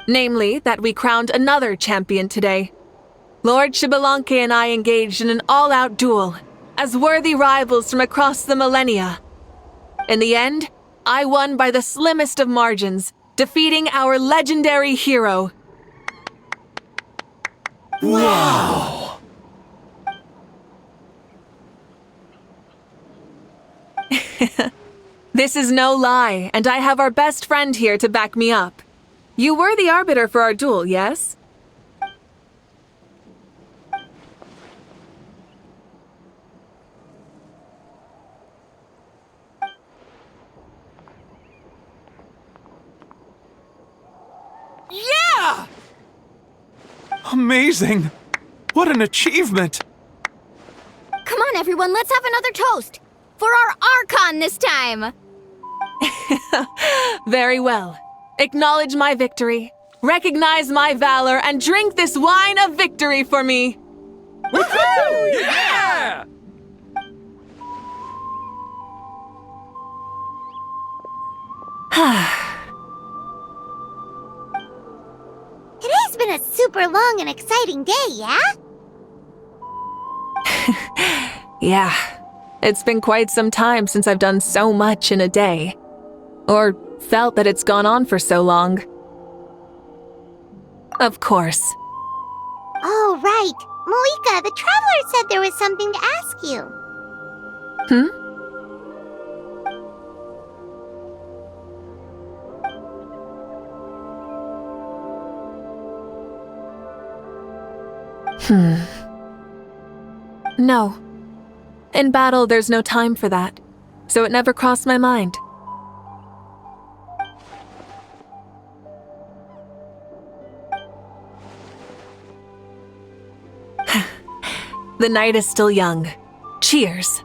Namely, that we crowned another champion today. Lord Shibalanke and I engaged in an all-out duel, as worthy rivals from across the millennia. In the end, I won by the slimmest of margins, defeating our legendary hero. Wow! This is no lie, and I have our best friend here to back me up. You were the arbiter for our duel, yes? Yeah! Amazing! What an achievement! Come on, everyone, let's have another toast. For our Archon this time! Very well. Acknowledge my victory, recognize my valor, and drink this wine of victory for me. Woohoo! Yeah! Today's been a super long and exciting day, yeah? Yeah, it's been quite some time since I've done so much in a day. Or felt that it's gone on for so long. Of course. Oh, right. Mavuika, the Traveler said there was something to ask you. No. In battle, there's no time for that, so it never crossed my mind. The night is still young. Cheers.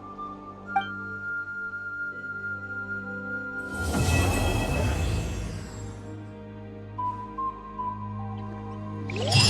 Yeah!